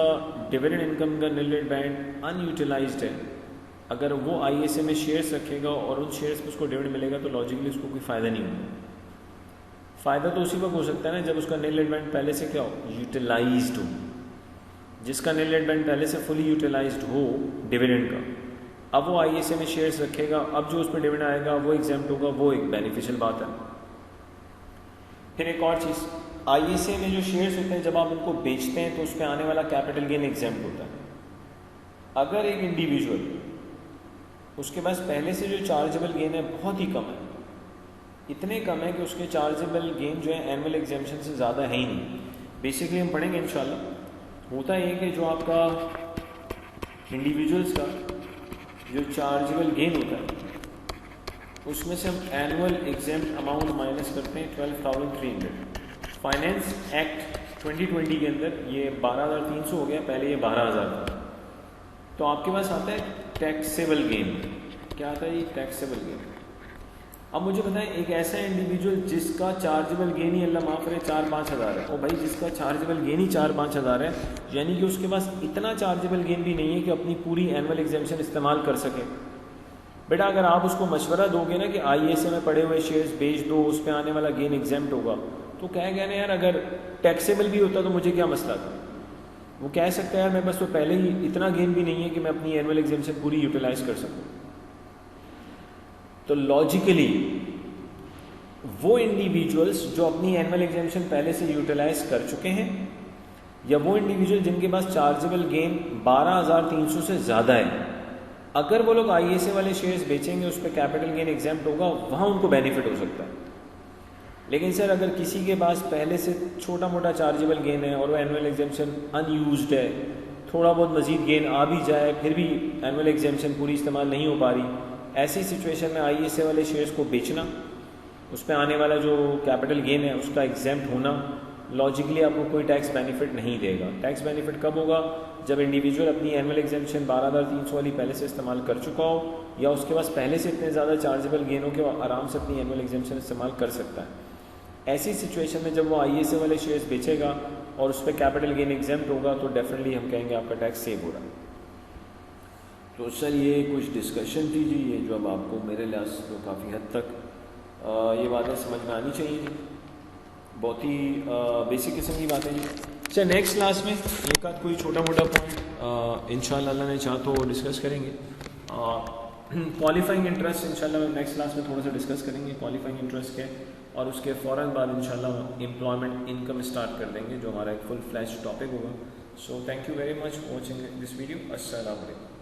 डिविडेंड इनकम का नील रेट बैंड अनयूटिलाइज्ड है, अगर वो ISA में शेयर्स रखेगा और उन शेयर्स पर उसको डिविडेंड मिलेगा तो लॉजिकली उसको कोई फ़ायदा नहीं होगा। फ़ायदा तो उसी वक्त हो सकता है ना जब उसका नील रेट बैंड पहले से क्या हो, यूटिलाइज्ड हो। जिसका नील रेट बैंड पहले से फुली यूटिलाइज्ड हो डिविडेंड का, अब वो ISA में शेयर्स रखेगा, अब जो उस पर डिविडेंड आएगा वो एग्जेम्प्ट होगा, वो एक बेनिफिशियल बात है। फिर एक और चीज़, ISA में जो शेयर्स होते हैं जब आप उनको बेचते हैं तो उस पर आने वाला कैपिटल गेन एग्जेम्प्ट होता है। अगर एक इंडिविजुअल उसके पास पहले से जो चार्जेबल गेन है बहुत ही कम है, इतने कम है कि उसके चार्जेबल गेन जो है एनुअल एग्जेम्पशन से ज़्यादा है ही नहीं, बेसिकली हम पढ़ेंगे इंशाल्लाह। होता ये कि जो आपका इंडिविजुअल्स का जो चार्जेबल गेन होता है उसमें से हम एनुअल एग्जेम्प्ट अमाउंट माइनस करते हैं 12,300। फाइनेंस एक्ट 2020 के अंदर ये 12,300 हो गया, पहले ये 12,000 था। तो आपके पास आता है टैक्सेबल गेन। क्या आता है ये टैक्सेबल गेन? अब मुझे बताएं एक ऐसा इंडिविजुअल जिसका चार्जेबल गेन ही अल्लाह माफ़ करे 4-5 हज़ार है, और भाई जिसका चार्जेबल गेन ही 4-5 हज़ार है, यानी कि उसके पास इतना चार्जेबल गेन भी नहीं है कि अपनी पूरी एनुअल एग्जेम्पशन इस्तेमाल कर सके। बेटा अगर आप उसको मशवरा दोगे ना कि ISA में पड़े हुए शेयर्स बेच दो, उस पर आने वाला गेन एग्जेम्प्ट होगा, तो कहेगा ना यार अगर टैक्सेबल भी होता तो मुझे क्या मसला था। वो कह सकता है यार मेरे पास तो पहले ही इतना गेन भी नहीं है कि मैं अपनी एनुअल एग्जेम्पशन पूरी यूटिलाइज कर सकूं। तो लॉजिकली वो इंडिविजुअल्स जो अपनी एनुअल एग्जेम्पशन पहले से यूटिलाइज कर चुके हैं, या वो इंडिविजुअल जिनके पास चार्जेबल गेन 12,300 से ज़्यादा है, अगर वो लोग ISA वाले शेयर्स बेचेंगे उस पर कैपिटल गेन एग्जेम्प्ट होगा, वहाँ उनको बेनिफिट हो सकता है। लेकिन सर अगर किसी के पास पहले से छोटा मोटा चार्जेबल गेन है और वो एनुअल एग्जाम्शन अनयूज्ड है, थोड़ा बहुत मजीद गेन आ भी जाए फिर भी एनुअल एग्जाम्शन पूरी इस्तेमाल नहीं हो पा रही, ऐसी सिचुएशन में IESA वाले शेयर्स को बेचना, उस पर आने वाला जो कैपिटल गेन है उसका एग्जेम्प्ट होना लॉजिकली आपको कोई टैक्स बेनिफिट नहीं देगा। टैक्स बेनिफिट कब होगा? जब इंडिविजुअल अपनी एनुअल एग्जेम्पशन 12,300 वाली पहले से इस्तेमाल कर चुका हो या उसके पास पहले से इतने ज़्यादा चार्जेबल गेन हो कि वो आराम से अपनी एनुअल एग्जेम्पशन इस्तेमाल कर सकता है। ऐसी सिचुएशन में जब वो IESA वाले शेयर्स बेचेगा और उस पर कैपिटल गेन एग्जेम्प्ट होगा तो डेफिनेटली हम कहेंगे आपका टैक्स सेव हो रहा है। तो सर ये कुछ डिस्कशन थी जी, ये जो अब आपको मेरे लिहाज से तो काफ़ी हद तक ये बातें समझ में आनी चाहिए थी, बहुत ही बेसिक किस्म की बातें जी। अच्छा नेक्स्ट क्लास में एक आध कोई छोटा मोटा पॉइंट इंशाल्लाह अल्लाह ने चाहा तो डिस्कस करेंगे। क्वालिफाइंग इंटरेस्ट इंशाल्लाह नेक्स्ट क्लास में थोड़ा सा डिस्कस करेंगे, क्वालिफाइंग इंटरेस्ट क्या है, और उसके फ़ौरन बाद इंशाल्लाह एम्प्लॉयमेंट इनकम स्टार्ट कर देंगे जो हमारा एक फुल फ्लैश टॉपिक होगा। So thank you very much for watching this video. अस्सलाम वालेकुम।